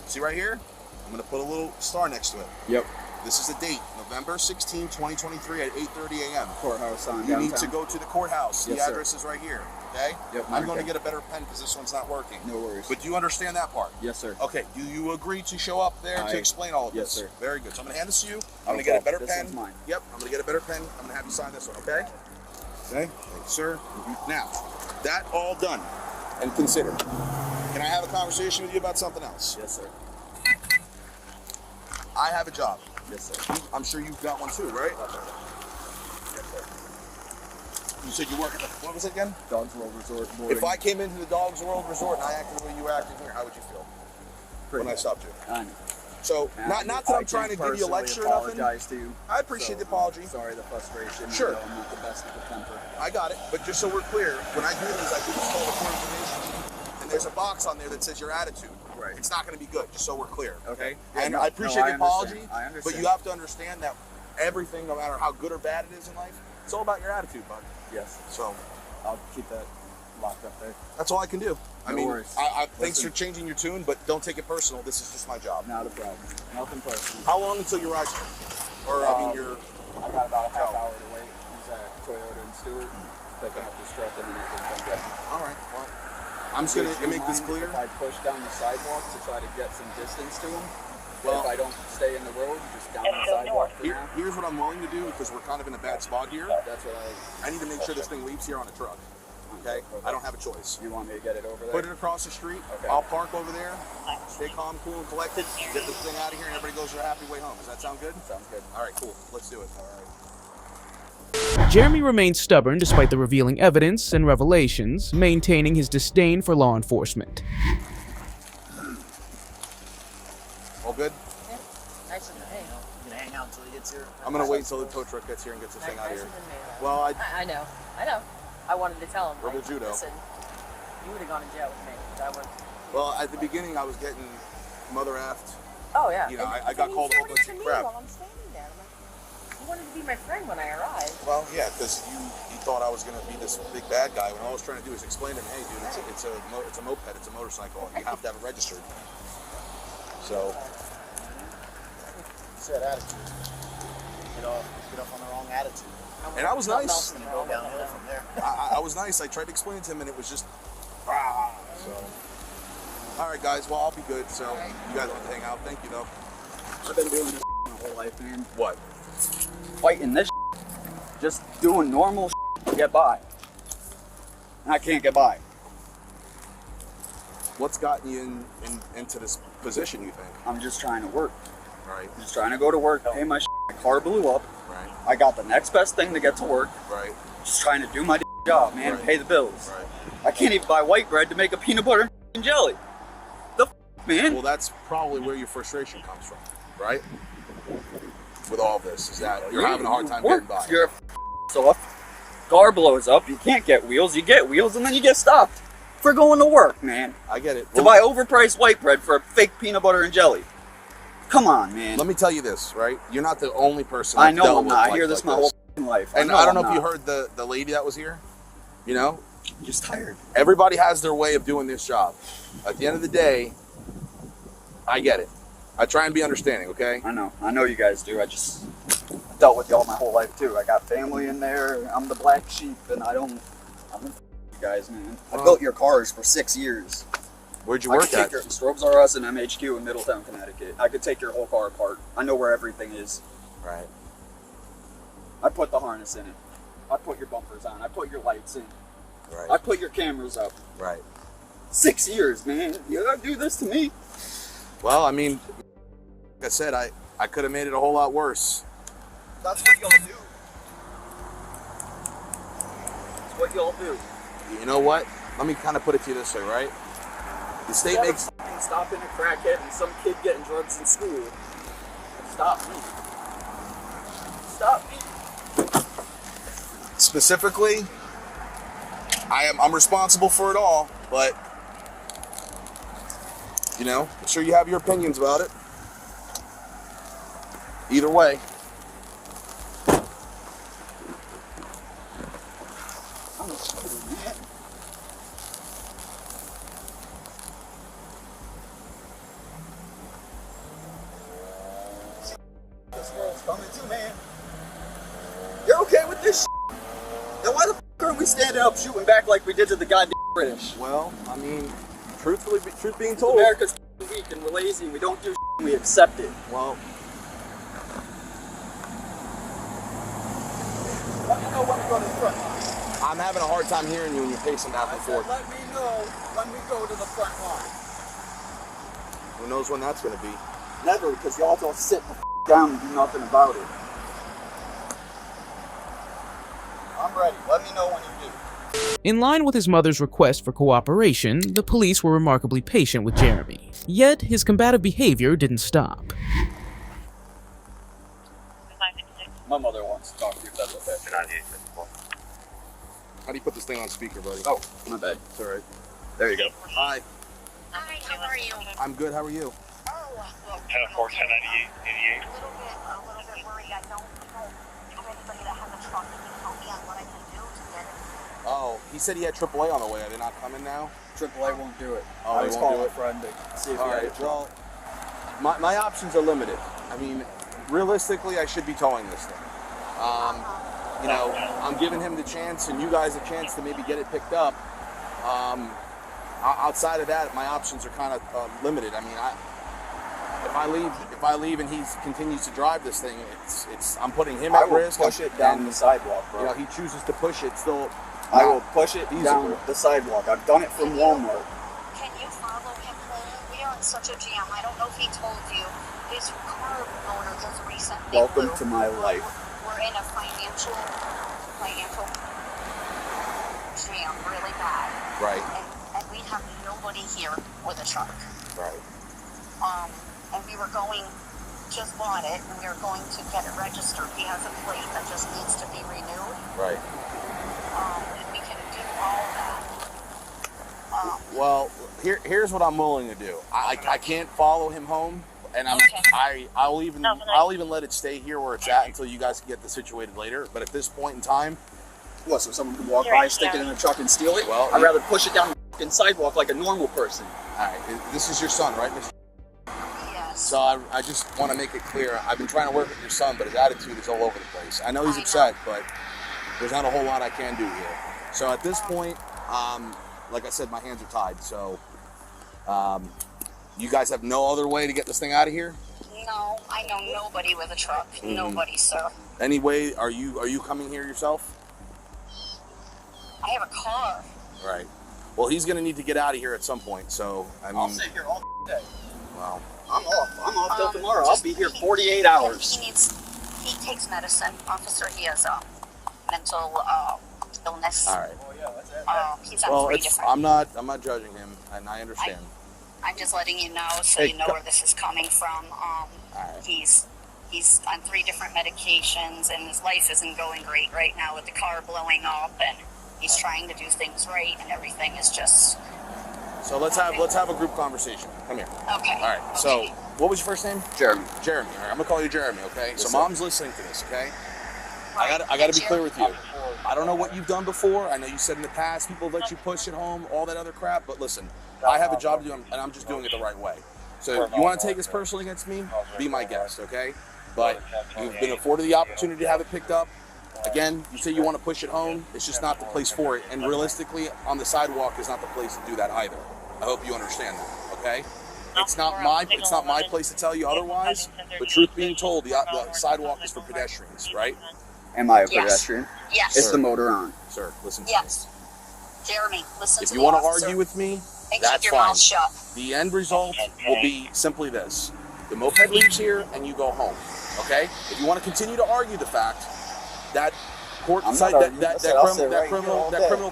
G: see right here? I'm going to put a little star next to it.
H: Yep.
G: This is the date, November 16, 2023 at 8:30 a.m.
H: Courthouse on
G: You
H: downtown.
G: need to go to the courthouse.
H: Yes,
G: the
H: sir.
G: address is right here. Okay?
H: Yep,
G: I'm going to
H: okay.
G: get a better pen because this one's not working.
H: No worries.
G: But do you understand that part?
H: Yes, sir.
G: Okay. Do you agree to show up there to explain all of
H: yes,
G: this?
H: sir.
G: Very good. So I'm going to hand this to you. I'm
H: No
G: going to get a better
H: problem. This
G: pen.
H: one's mine.
G: Yep. I'm going to get a better pen. I'm going to have you sign this one. Okay? Okay. Thank you, sir. Now, that all done and considered. Can I have a conversation with you about something else?
H: Yes, sir.
G: I have a job.
H: Yes, sir.
G: I'm sure you've got one too, right?
H: Yes, sir.
G: You said you work at the, what was it again?
H: Dogs World Resort. Boarding.
G: If I came into the Dogs World Resort and I acted the way you were acting here, how would you feel
H: Pretty
G: when I
H: good.
G: stopped you?
H: I know.
G: So,
H: And
G: not that I'm trying to give you a
H: personally
G: lecture or nothing.
H: apologize to you.
G: I appreciate the apology.
H: Sorry, the frustration.
G: Sure.
H: You know, I'm not the best with the temper.
G: I got it, but just so we're clear, when I do these, I do this called a court information, and there's a box on there that says your attitude.
H: Right.
G: It's not going to be good, just so we're clear.
H: Okay.
G: And
H: Yeah,
G: I appreciate the apology,
H: understand. I understand.
G: but you have to understand that everything, no matter how good or bad it is in life, it's all about your attitude, bud.
H: Yes.
G: So
H: I'll keep that locked up there.
G: that's all I can do. I
H: No
G: mean,
H: worries.
G: thanks
H: Listen.
G: for changing your tune, but don't take it personal. This is just my job.
H: Not a problem. Nothing personal.
G: How long until your ride? Or I mean, your
H: I got about a half hour to wait. He's at Toyota and Stewart. Picking up his truck and then he can come get me.
G: all right. Well, I'm just gonna
H: Would you
G: make this
H: mind
G: clear.
H: If I push down the sidewalk to try to get some distance to him,
G: Well-
H: if I don't stay in the road, just down the sidewalk for now.
G: Here's what I'm willing to do because we're kind of in a bad spot here.
H: That's what
G: I need to make sure this thing leaves here on a truck. Okay? I don't have a choice.
H: you want me to get it over there.
G: Put it across the street.
H: Okay.
G: I'll park over there. Stay calm, cool, and collected. Get this thing out of here, and everybody goes their happy way home. Does that sound good?
H: Sounds good.
G: All right, cool. Let's do it. All right.
B: Jeremy remains stubborn despite the revealing evidence and revelations, maintaining his disdain for law enforcement.
G: All good?
I: Nice and hey.
J: You can hang out until he gets here.
G: I'm gonna wait until the tow truck gets here and gets this thing out of
I: Nicer
G: here.
I: than me, though.
G: Well,
I: I know. I wanted to tell him.
G: Rebel judo.
I: Listen, you would have gone to jail with me. That would.
G: well, at the beginning, I was getting mother effed.
I: Oh yeah.
G: You know,
I: And-
G: I got
I: and
G: called a
I: you
G: whole bunch
I: forwarded
G: of
I: to me
G: crap.
I: while I'm standing there. I'm like, you wanted to be my friend when I arrived.
G: Well, yeah, because you thought I was gonna be this big bad guy when all I was trying to do is explain to him, hey, dude, it's a moped, it's a motorcycle, and you have to have it registered. So,
J: It's that attitude. Get off on the wrong attitude.
G: and I was nice.
J: And go downhill from there.
G: I was nice. I tried to explain to him, and it was just, rah. So, all right, guys. Well, I'll be good. So, you guys want to hang out? Thank you, though.
H: I've been doing this my whole life, man.
G: What?
H: Fighting this just doing normal to get by. And I can't get by.
G: What's gotten you into this position? You think?
H: I'm just trying to work.
G: Right.
H: I'm just trying to go to work, pay my My car blew up.
G: Right.
H: I got the next best thing to get to work.
G: Right.
H: Just trying to do my job, man,
G: Right.
H: pay the bills.
G: Right.
H: I can't even buy white bread to make a peanut butter and jelly. Man.
G: Well, that's probably where your frustration comes from, right? With all this, is that you're having a hard time getting by.
H: You're off. Car blows up. You can't get wheels. You get wheels, and then you get stopped for going to work, man.
G: I get it.
H: To buy overpriced white bread for a fake peanut butter and jelly. Come on, man.
G: Let me tell you this, right? You're not the only person.
H: I
G: I've
H: know
G: dealt
H: I'm
G: with
H: not. I
G: like-
H: hear this
G: like
H: my whole life.
G: And I don't know
H: I'm
G: if you
H: not.
G: heard the lady that was here. You know,
H: Just tired.
G: everybody has their way of doing this job. At the end of the day, I get it. I try and be understanding, okay?
H: I know you guys do. I just dealt with y'all my whole life too. I got family in there. I'm the black sheep, and I'm the you guys, man. I built your cars for 6 years.
G: Where'd you
H: I
G: work
H: could take
G: at?
H: your Strobes R Us and MHQ in Middletown, Connecticut. I could take your whole car apart. I know where everything is.
G: Right.
H: I put the harness in it. I put your bumpers on. I put your lights in.
G: Right.
H: I put your cameras up.
G: Right.
H: 6 years, man. You gotta do this to me.
G: Well, I mean, Like I said, I could have made it a whole lot worse.
H: That's what y'all do. That's what y'all do.
G: You know what? Let me kind of put it to you this way, right? The state makes
H: stopping a crackhead and some kid getting drugs in school. Stop me. Stop me.
G: specifically. I'm responsible for it all, but you know, I'm sure you have your opinions about it. Either way.
H: This girl's coming too, man. You're okay with this shit? Then why the f*** aren't we standing up shooting back like we did to the goddamn British?
G: Well, I mean, truth being told,
H: America's weak and we're lazy and we don't do shit, we accept it.
G: well,
H: Let me know when we go to the front line.
G: I'm having a hard time hearing you when you're pacing back and forth.
H: Let me know when we go to the front line.
G: Who knows when that's going to be?
H: Never, because y'all don't sit the f*** down and do nothing about it. I'm ready. Let me know when you do.
B: In line with his mother's request for cooperation, the police were remarkably patient with Jeremy. Yet, his combative behavior didn't stop.
H: My mother wants to talk to you, if that's okay.
G: How do you put this thing on speaker, buddy?
H: Oh, my bad.
G: It's all right.
H: There you go.
G: Hi.
F: Hi, how are you?
G: I'm good. How are you?
F: Oh, well,
K: 10-4, 1098, 88.
F: a little bit worried. I don't have anybody that has a truck that can help me on what I can do to get it.
G: Oh, he said he had AAA on the way. Are they not coming now?
H: AAA won't do it.
G: Oh,
H: I
G: they
H: was
G: won't
H: calling
G: do
H: a friend to see if
G: All
H: he had
G: right.
H: a truck.
G: Well, my options are limited. I mean, realistically, I should be towing this thing. You know, I'm giving him the chance and you guys a chance to maybe get it picked up. Outside of that, my options are kind of limited. I mean, if I leave and he continues to drive this thing, I'm putting him
H: I
G: at
H: will
G: risk.
H: push it down the sidewalk, bro.
G: You know, he chooses to push it still.
H: I will push it
G: feasible.
H: down the sidewalk. I've done it from Walmart.
F: Can you follow him home? We are in such a jam. I don't know if he told you. His car owner just recently
H: Welcome
F: blew.
H: to my life.
F: We're in a financial jam really bad.
G: Right.
F: And we have nobody here with a truck.
G: Right.
F: And we were going, just bought it, and we were going to get it registered. He has a plate that just needs to be renewed.
G: Right.
F: And we can do all that.
G: Well, here's what I'm willing to do. I can't follow him home, and I'll even let it stay here where it's at until you guys can get this situated later. But at this point in time,
H: What, so someone can walk by, stick it in a truck and steal it?
G: Well,
H: I'd rather push it down the fucking sidewalk like a normal person.
G: all right, this is your son, right, Mr.
F: Yes.
G: So I just want to make it clear. I've been trying to work with your son, but his attitude is all over the place. I know he's upset, but there's not a whole lot I can do here. So at this point, like I said, my hands are tied. So you guys have no other way to get this thing out of here?
F: No, I know nobody with a truck. Nobody, sir.
G: Anyway, are you coming here yourself?
F: I have a car.
G: Right. Well, he's going to need to get out of here at some point. So I mean,
H: I'll sit here all day.
G: well,
H: I'm off till tomorrow. I'll be here 48 hours.
F: He takes medicine, officer. He has mental illness.
G: all right.
F: He's on
G: Well,
F: 3 different.
G: I'm not judging him, and I understand.
F: I'm just letting you know so
G: Hey,
F: you know where this is coming from.
G: right.
F: He's on 3 different medications, and his life isn't going great right now with the car blowing up, and he's trying to do things right, and everything is just
G: So let's have a group conversation. Come here.
F: okay.
G: All right. So what was your first name?
H: Jeremy.
G: Jeremy. All right. I'm gonna call you Jeremy. Okay.
H: Yes,
G: So
H: sir.
G: Mom's listening to this. Okay. I gotta be clear with you. I don't know what you've done before. I know you said in the past people let you push it home, all that other crap. But listen, I have a job to do, and I'm just doing it the right way. So if you want to take this personally against me, be my guest, okay? But you've been afforded the opportunity to have it picked up. Again, you say you want to push it home. It's just not the place for it. And realistically, on the sidewalk is not the place to do that either. I hope you understand that, okay? It's not my place to tell you otherwise. But truth being told, the sidewalk is for pedestrians, right?
H: Am I a
F: Yes.
H: pedestrian?
F: Yes.
H: It's the motor on.
G: Sir, listen to me.
F: Yes. Jeremy, listen
G: If
F: to
G: you
F: the
G: want to
F: officer
G: argue with me,
F: and
G: that's
F: keep your
G: fine.
F: mouth shut.
G: The end result will be simply this. The moped leaves here, and you go home. Okay? If you want to continue to argue the fact that criminal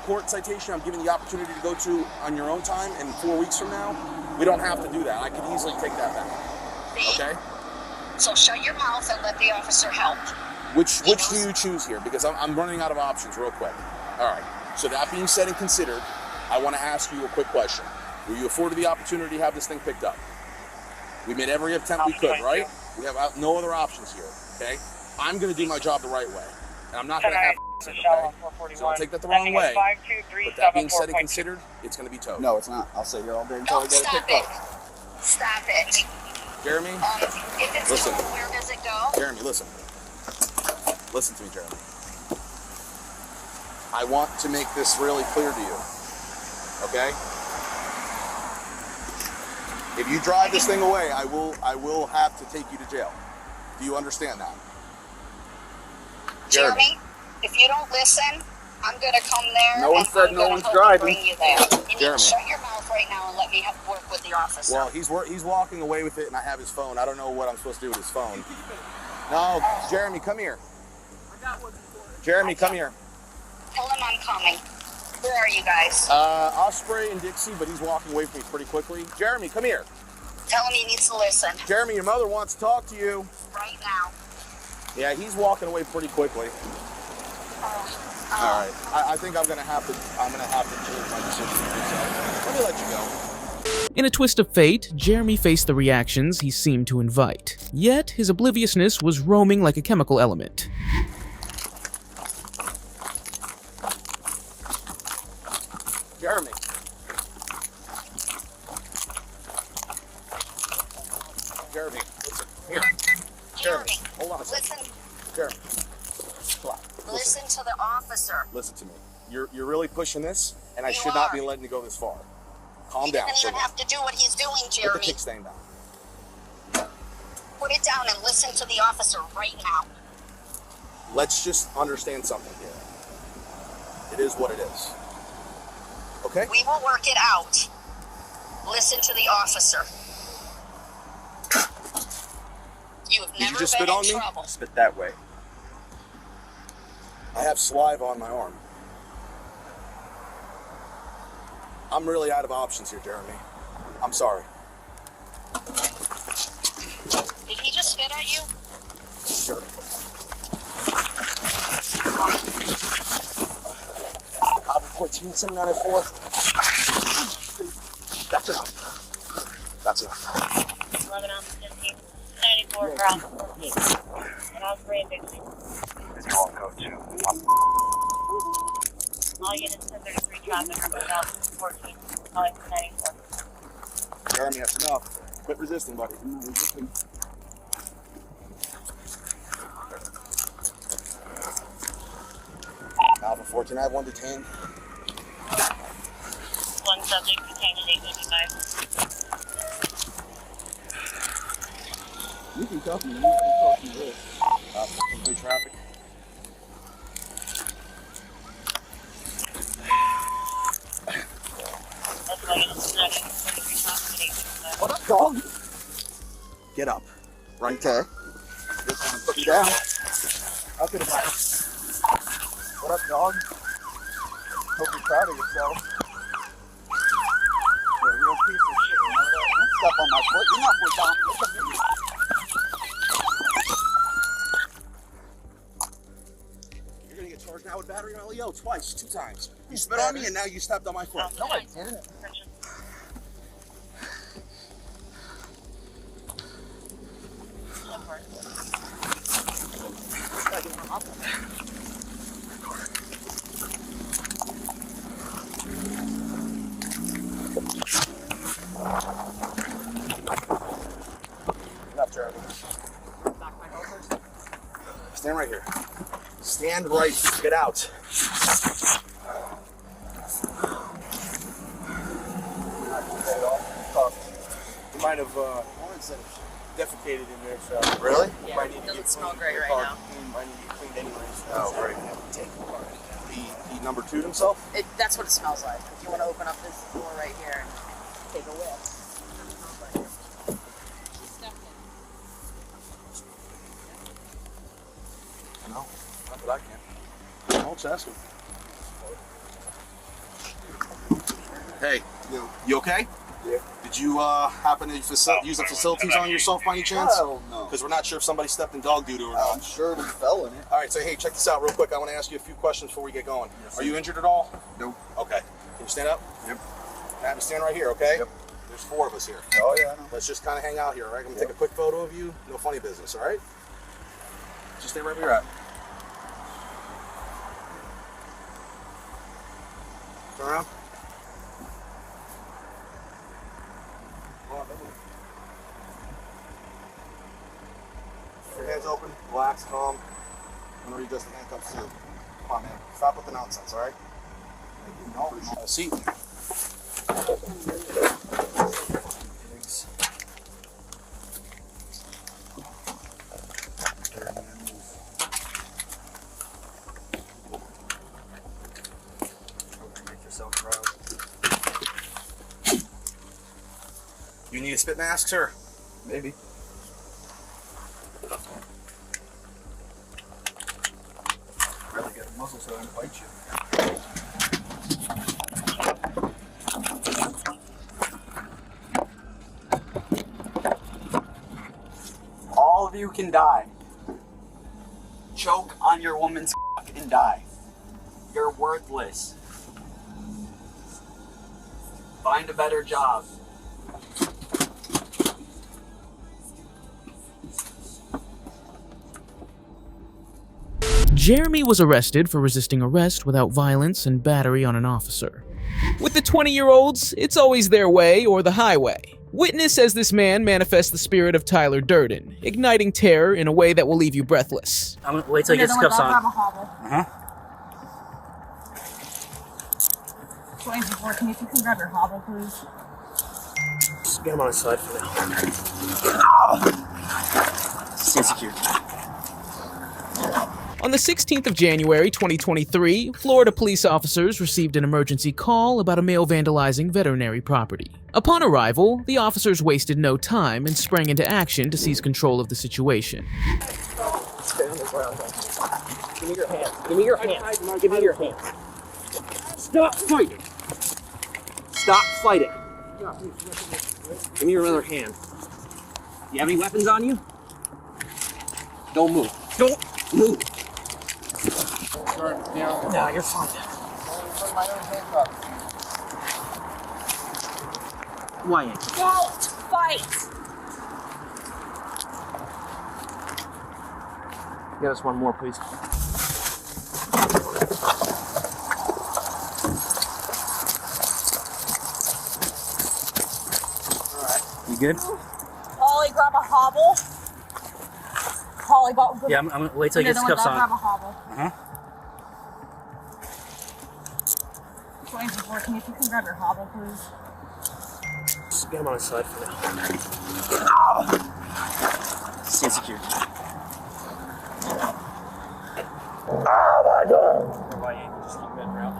G: court citation I'm giving you the opportunity to go to on your own time, and 4 weeks from now, we don't have to do that. I could easily take that back. Okay?
F: So shut your mouth and let the officer help.
G: Which do you choose here? Because I'm running out of options real quick. All right. So that being said and considered, I want to ask you a quick question. Were you afforded the opportunity to have this thing picked up? We made every attempt we could, right? We have no other options here, okay? I'm going to do my job the right way. And I'm not going to have okay? So don't take that the wrong way. But that being said and considered, it's going to be towed.
H: No, it's not. I'll sit here all day until I get it picked up.
F: Stop it.
G: Jeremy,
F: if it's
G: listen.
F: towed, where does it go?
G: Jeremy, listen. Listen to me, Jeremy. I want to make this really clear to you, okay? If you drive this thing away, I will have to take you to jail. Do you understand that?
F: Jeremy, if you don't listen, I'm going to come there.
H: No one said no one's driving.
F: Bring you there. You need
G: Jeremy.
F: to shut your mouth right now and let me work with the officer.
G: Well, he's walking away with it, and I have his phone. I don't know what I'm supposed to do with his phone. No, Jeremy, come here. Jeremy, come here.
F: Tell him I'm coming. Where are you guys?
G: Osprey and Dixie, but he's walking away from me pretty quickly. Jeremy, come here.
F: Tell him he needs to listen.
G: Jeremy, your mother wants to talk to you.
F: Right now.
G: Yeah, he's walking away pretty quickly. All right, I think I'm gonna have to change my decision. So let me let you go.
B: In a twist of fate, Jeremy faced the reactions he seemed to invite. Yet, his obliviousness was roaming like a chemical element.
G: Jeremy. Jeremy, listen. Here. Jeremy, hold on a second.
F: Listen.
G: Jeremy. Come on.
F: Listen to the officer.
G: Listen to me. You're really pushing this, and I
F: You
G: should not
F: are.
G: be letting you go this far. Calm
F: He
G: down.
F: doesn't even have to do what he's doing,
G: Put the
F: Jeremy.
G: kickstand down.
F: Put it down and listen to the officer right now.
G: Let's just understand something here. It is what it is. Okay?
F: We will work it out. Listen to the officer. You have
G: Did you
F: never
G: just
F: been
G: spit on
F: in
G: me?
F: trouble.
H: Spit that way.
G: I have saliva on my arm. I'm really out of options here, Jeremy. I'm sorry.
F: Did he just spit at you?
G: Sure. Copy 147904. That's enough. That's enough.
F: 11 on 15. 94 cross. And I was brand Dixie.
K: It's all code 2.
F: All units 1033 traffic are moved out 14. Calling for 94.
G: Jeremy, that's enough. Quit resisting, buddy. Alpha 14, I have one detained.
F: One subject detained at 855.
H: You can talk to me. You can talk to me.
G: Complete traffic.
F: That's why units 1033 traffic at 855.
H: What up, dog?
G: Get up. Right
H: Okay. Put me down.
G: up in the back.
H: What up, dog? Hope you're proud of yourself. You're a real piece of shit. You know that? Don't step on my foot. You're not foot on me. Look at me.
G: You're gonna get charged now with battery on LEO twice, 2 times. You spit on me and now you stepped on my foot.
H: No, I didn't.
G: Enough, Jeremy. Stand right here. Stand right. Get out. You might have defecated in there, so.
H: Really?
I: Yeah, it doesn't smell great right now.
G: Might need to get cleaned anyways.
H: Oh, great.
G: He number 2'd himself?
I: That's what it smells like. If you want to open up this door right here and take a whiff.
G: just asking. Hey, you okay?
H: Yeah.
G: Did you happen to use the facilities on yourself by any chance?
H: Hell no.
G: Because we're not sure if somebody stepped in dog doo-doo or not.
H: I'm sure we fell in it.
G: All right, so hey, check this out real quick. I want to ask you a few questions before we get going.
H: Yes,
G: Are you injured at all?
H: Nope.
G: Okay. Can you stand up?
H: Yep.
G: Have you stand right here, okay?
H: Yep.
G: There's 4 of us here.
H: Oh, yeah, I know.
G: Let's just kind of hang out here, all right? I'm going to take a quick photo of you. No funny business, all right? Just stay right where you're at. Turn around. Your hands open, relax, calm. I'm going to readjust the handcuffs too. Come on, man. Stop with the nonsense, all right? No. Have a seat.
H: Make yourself proud.
G: You need a spit mask, sir?
H: Maybe. Really get a muzzle so I don't bite you. All of you can die. Choke on your woman's and die. You're worthless. Find a better job.
B: Jeremy was arrested for resisting arrest without violence and battery on an officer. With the 20-year-olds, it's always their way or the highway. Witness says this man manifests the spirit of Tyler Durden, igniting terror in a way that will leave you breathless.
J: I'm gonna wait till he gets cuffs on.
C: Uh-huh. 24, can you grab your hobble, please?
J: Just get him on his side for now. Stay secure.
B: On the 16th of January 2023, Florida police officers received an emergency call about a male vandalizing veterinary property. Upon arrival, the officers wasted no time and sprang into action to seize control of the situation.
J: Stay on the ground. Give me your hand. Give me your hand. Give me your hand. Stop fighting. Stop fighting. Give me your other hand. You have any weapons on you? Don't move. Don't move. No, you're fine. Wyatt.
I: Don't fight!
J: Get us one more, please. Alright. You good?
I: Holly, grab a hobble. Holly,
J: Yeah, I'm gonna wait till he gets cuffs on.
C: Grab a hobble.
J: Uh-huh.
C: 24, can you grab your hobble, please?
J: Just get him on his side for now. Stay secure. Just keep moving around.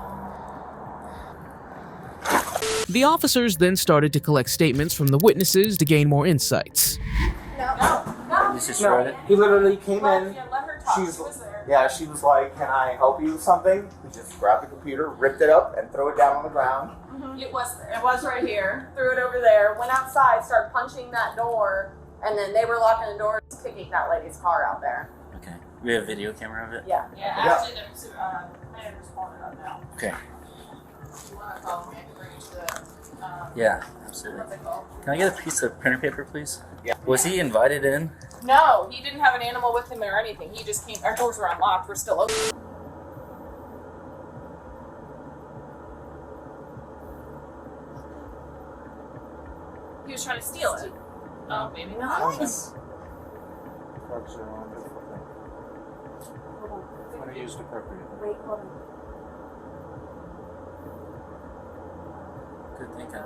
B: The officers then started to collect statements from the witnesses to gain more insights.
J: This is Shredded.
L: He literally came in. She was like, "Can I help you with something?" He just grabbed the computer, ripped it up, and threw it down on the ground.
I: It was right here. Threw it over there. Went outside, started punching that door, and then they were locking the door, kicking that lady's car out there.
J: Okay. We have a video camera of it?
I: Yeah.
L: Actually,
I: there's manager's calling it up now.
J: Okay.
I: You want to call me? I can bring you to the.
J: Yeah, absolutely.
I: What's it called?
J: Can I get a piece of printer paper, please?
L: Yeah.
J: Was he invited in?
I: No, he didn't have an animal with him or anything. He just came. Our doors were unlocked. We're still open. He was trying to steal it. Oh, maybe not.
L: Nice. Drugs are on difficult thing. When used appropriately.
C: Wait, hold on.
J: Good thinking.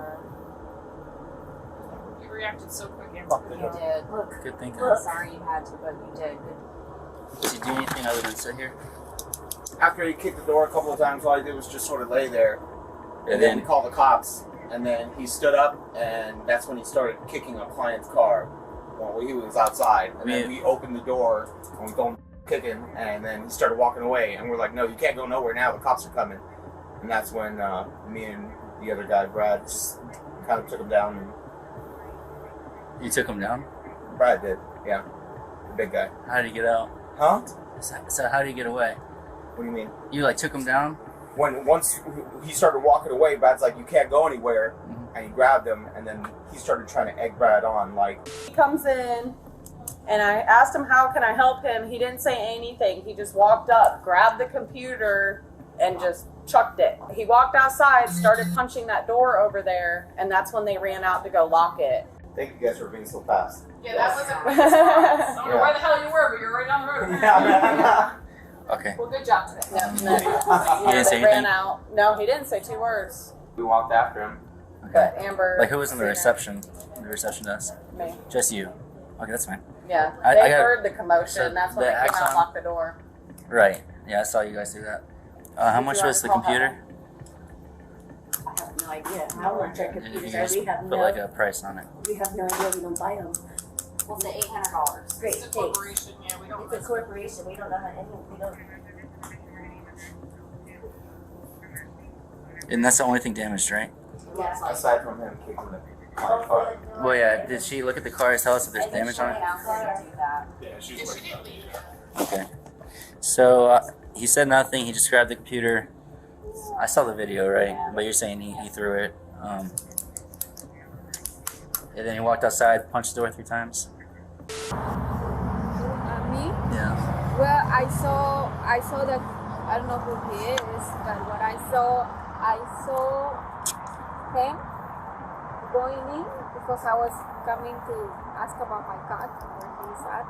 I: You reacted so quick.
C: You did. Look.
J: Good thinking.
C: Sorry you had to, but you did.
J: Did you do anything other than sit here?
L: After he kicked the door a couple of times, all I did was just sort of lay there. And
J: then
L: then we called the cops. And then he stood up, and that's when he started kicking a client's car. Well, he was outside. And then we opened the door, and we told him to kicking, and then he started walking away, and we're like, no, you can't go nowhere now, the cops are coming. And that's when me and the other guy, Brad, just kind of took him down. And
M: You took him down?
L: Brad did, yeah. The big guy.
M: How did he get out?
L: Huh?
M: So how did he get away?
L: What do you mean?
M: You like took him down?
L: Once he started walking away, Brad's like, you can't go anywhere. And he grabbed him, and then he started trying to egg Brad on, like...
I: He comes in, and I asked him, how can I help him? He didn't say anything. He just walked up, grabbed the computer, and just chucked it. He walked outside, started punching that door over there, and that's when they ran out to go lock it.
L: Thank you guys for being so fast.
I: Yeah, that wasn't I don't know where the hell you were, but you're right down the road.
L: Yeah.
M: Okay.
I: Well, good job today. Yeah,
M: He didn't say
I: they ran
M: anything?
I: out. No, he didn't say 2 words.
L: We walked after him.
I: But Amber...
M: Like, who was in the reception desk?
I: Me.
M: Just you. Okay, that's fine.
I: Yeah,
M: I
I: they
M: got-
I: heard the commotion,
M: so
I: and that's when
M: the
I: they came out
M: axon-
I: and locked the door.
M: Right. Yeah, I saw you guys do that. How much was the computer?
N: I have no idea how much our
M: You
N: computers
M: guys
N: are. We have
M: put
N: no,
M: like a price on it.
N: we have no idea. We don't buy them.
F: What's the $800?
N: Great,
I: It's a
N: thanks.
I: corporation, yeah, we don't...
N: It's a corporation. We don't know how any. We don't.
M: And that's the only thing damaged, right?
N: Yeah.
L: Aside from him kicking the car.
M: Well, yeah. Did she look at the car and tell us if there's damage on it?
L: Yeah, she's like...
M: Okay. So he said nothing. He just grabbed the computer. I saw the video, right? But you're saying he threw it. And then he walked outside, punched the door 3 times.
C: Me?
M: Yeah.
C: Well, I saw that, I don't know who he is, but what I saw him going in because I was coming to ask about my cat, where he's at.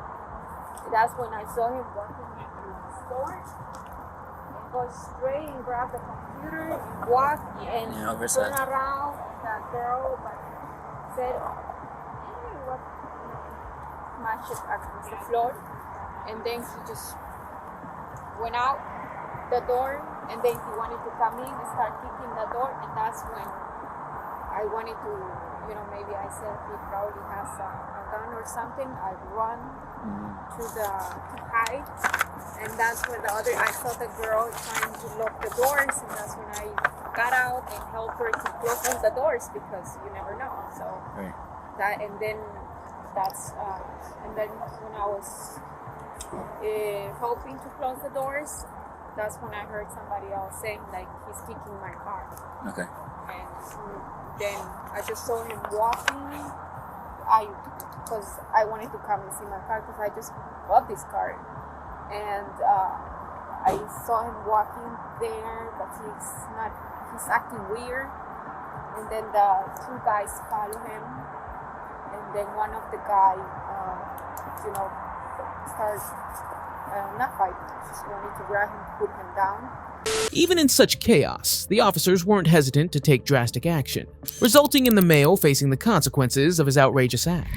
C: That's when I saw him walking into the store and go straight and grab the computer, walk and
M: Yeah, over
C: turn
M: side.
C: around that girl, but said, hey, what? Smashed it against the floor. And then he just went out the door, and then he wanted to come in and start kicking the door, and that's when I wanted to, maybe I said he probably has a gun or something. I run to hide, and that's when I saw the girl trying to lock the doors, and that's when I got out and helped her to close all the doors because you never know. So
M: Right.
C: and then when I was hoping to close the doors, that's when I heard somebody else saying like he's kicking my car.
M: Okay.
C: And then I just saw him walking. Because I wanted to come and see my car because I just bought this car, and I saw him walking there, but he's acting weird. And then the 2 guys follow him, and then one of the guys, starts not fighting, just wanted to grab him, put him down.
B: Even in such chaos, the officers weren't hesitant to take drastic action, resulting in the male facing the consequences of his outrageous act.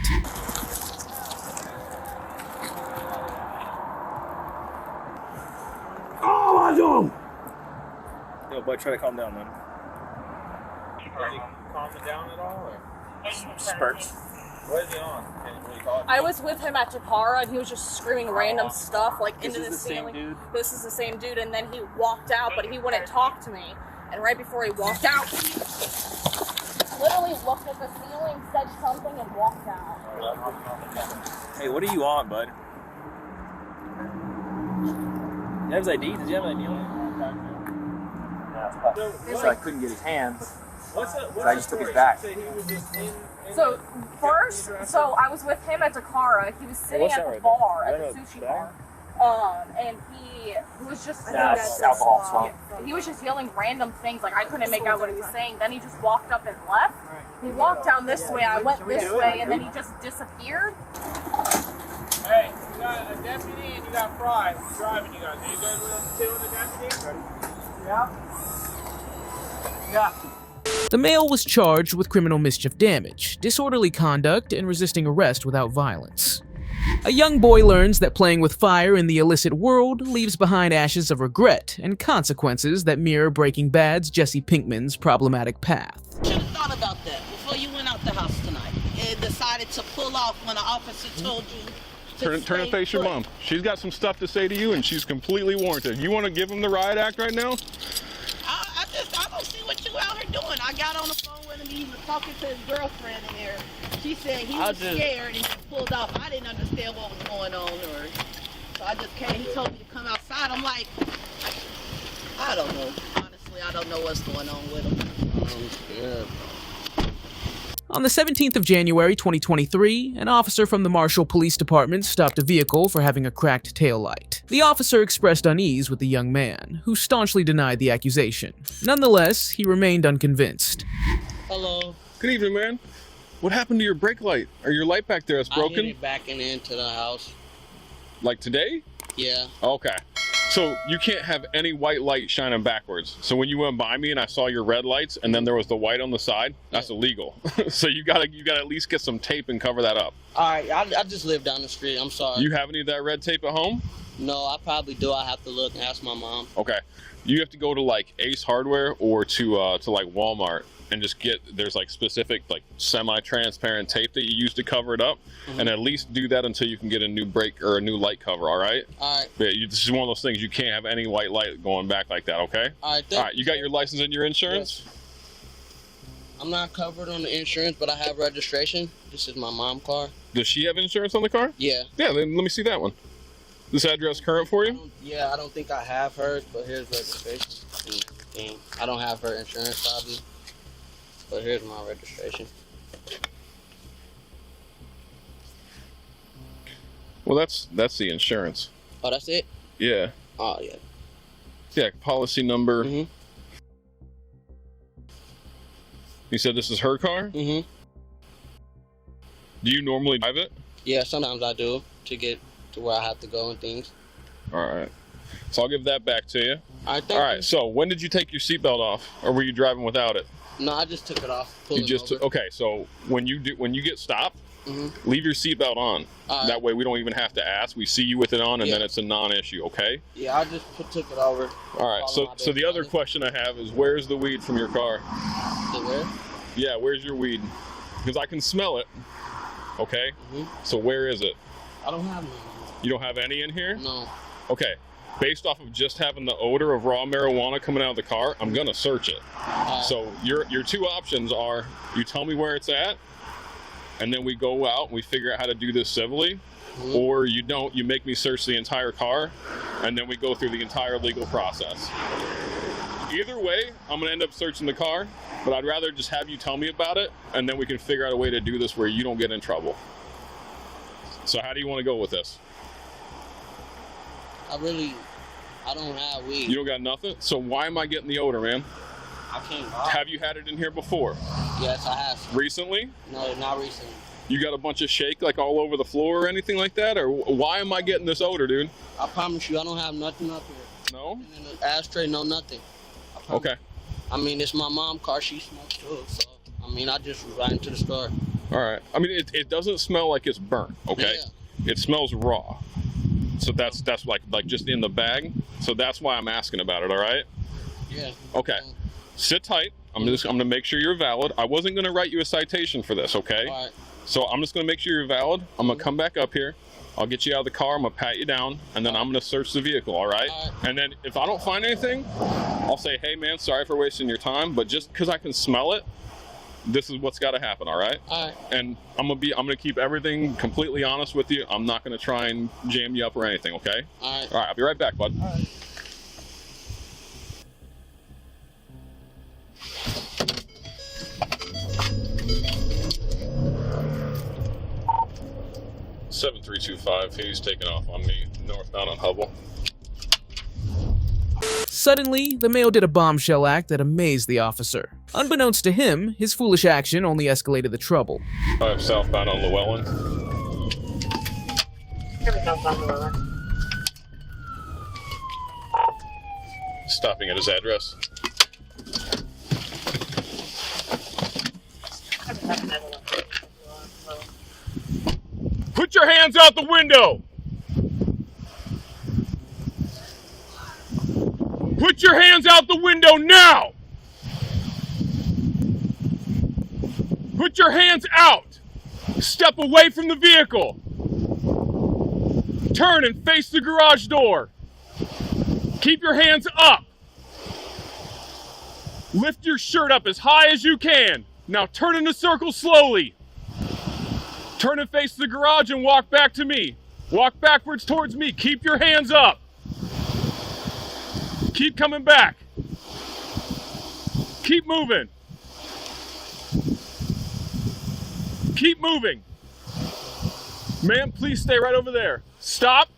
J: Oh, I do him! Yo, boy, try to calm down, man.
O: Is he calming down at all? Or?
J: Spurts.
O: What is he on? Can you really call it?
I: I was with him at Takara, and he was just screaming random stuff like
J: This
I: into
J: is
I: the
J: the same
I: ceiling.
J: dude?
I: This is the same dude, and then he walked out, but he wouldn't talk to me. And right before he walked out, he literally looked at the ceiling, said something, and walked out.
J: Hey, what are you on, bud? You have his ID? Did you have an ID on him? So I couldn't get his hands. So I just took his back.
I: So first, I was with him at Takara. He was sitting at the bar, at the sushi bar. And he was just
J: That's alcohol swap.
I: he was just yelling random things, like I couldn't make out what he was saying. Then he just walked up and left. He walked down this way, I went this way, and then he just disappeared.
O: Hey, you got a deputy and you got Fry driving you guys. Are you good with two of the deputy? Yeah. Yeah.
B: The male was charged with criminal mischief damage, disorderly conduct, and resisting arrest without violence. A young boy learns that playing with fire in the illicit world leaves behind ashes of regret and consequences that mirror Breaking Bad's Jesse Pinkman's problematic path.
P: Should have thought about that before you went out the house tonight and decided to pull off when an officer told you turn and face your mom. She's got some stuff to say to you, and she's completely warranted. You want to give him the riot act right now?
N: I don't see what you out here doing. I got on the phone with him. He was talking to his girlfriend in there. She said he was scared and he pulled off. I didn't understand what was going on, so I just came. He told me to come outside. I'm like, I don't know. Honestly, I don't know what's going on with him.
J: I'm scared.
B: On the 17th of January 2023, an officer from the Marshall Police Department stopped a vehicle for having a cracked taillight. The officer expressed unease with the young man, who staunchly denied the accusation. Nonetheless, he remained unconvinced.
J: Hello.
P: Good evening, man. What happened to your brake light? Or your light back there is broken?
J: I hit it backing into the house.
P: Like today?
J: Yeah.
P: Okay. So you can't have any white light shining backwards. So when you went by me and I saw your red lights and then there was the white on the side, that's illegal. So you gotta at least get some tape and cover that up.
J: All right, I just live down the street. I'm sorry.
P: You have any of that red tape at home?
J: No, I probably do. I have to look and ask my mom.
P: Okay. You have to go to like Ace Hardware or to like Walmart and just there's like specific like semi-transparent tape that you use to cover it up, and at least do that until you can get a new brake or a new light cover. All right.
J: All right.
P: But this is one of those things, you can't have any white light going back like that. Okay.
J: All right.
P: All right. You got your license and your insurance?
J: Yes. I'm not covered on the insurance, but I have registration. This is my mom's car.
P: Does she have insurance on the car?
J: Yeah.
P: Yeah. Then let me see that one. This address current for you?
J: I don't think I have hers, but here's registration and everything. I don't have her insurance probably, but here's my registration.
P: Well, that's the insurance.
J: Oh, that's it?
P: Yeah.
J: Oh, yeah.
P: Yeah, policy number. You said this is her car? Do you normally drive it?
J: Yeah, sometimes I do to get to where I have to go and things.
P: All right. So I'll give that back to you.
J: All right,
P: All right. So when did you take your seatbelt off, or were you driving without it?
J: No, I just took it off.
P: Okay. So when you get stopped, leave your seatbelt on. That way we don't even have to ask. We see you with it on, and then it's a non-issue. Okay.
J: Yeah, I just took it over.
P: All right. So the other question I have is, where's the weed from your car?
J: Where?
P: Yeah. Where's your weed? Because I can smell it. Okay. So where is it?
J: I don't have none.
P: You don't have any in here?
J: No.
P: Okay. Based off of just having the odor of raw marijuana coming out of the car, I'm gonna search it. So your two options are, you tell me where it's at, and then we go out and we figure out how to do this civilly, or you don't, you make me search the entire car, and then we go through the entire legal process. Either way, I'm gonna end up searching the car, but I'd rather just have you tell me about it, and then we can figure out a way to do this where you don't get in trouble. So how do you want to go with this?
J: I don't have weed.
P: You don't got nothing? So why am I getting the odor, man?
J: I can't.
P: Have you had it in here before?
J: Yes, I have.
P: Recently?
J: No, not recently.
P: You got a bunch of shake like all over the floor or anything like that? Or why am I getting this odor, dude?
J: I promise you, I don't have nothing up here.
P: No?
J: In the ashtray, no nothing.
P: Okay.
J: I mean, it's my mom's car. She smokes too, so I mean, I just ran to the store.
P: All right. I mean, it doesn't smell like it's burnt. Okay. Yeah. It smells raw. So that's like just in the bag. So that's why I'm asking about it. All right.
J: Yeah.
P: Okay. Sit tight. I'm gonna make sure you're valid. I wasn't gonna write you a citation for this. Okay.
J: All right.
P: So I'm just gonna make sure you're valid. I'm gonna come back up here. I'll get you out of the car. I'm gonna pat you down, and then I'm gonna search the vehicle. All right. And then if I don't find anything, I'll say, hey man, sorry for wasting your time, but just because I can smell it, this is what's got to happen. All right.
J: All right.
P: And I'm gonna keep everything completely honest with you. I'm not gonna try and jam you up or anything. Okay.
J: All right.
P: All right. I'll be right back, bud.
J: All right.
P: 7325. He's taking off on me northbound on Hubble.
B: Suddenly, the male did a bombshell act that amazed the officer. Unbeknownst to him, his foolish action only escalated the trouble.
P: I'm southbound on Llewellyn. Stopping at his address. Put your hands out the window! Put your hands out the window now! Put your hands out! Step away from the vehicle! Turn and face the garage door. Keep your hands up. Lift your shirt up as high as you can. Now turn in a circle slowly. Turn and face the garage and walk back to me. Walk backwards towards me. Keep your hands up. Keep coming back. Keep moving. Keep moving. Ma'am, please stay right over there. Stop.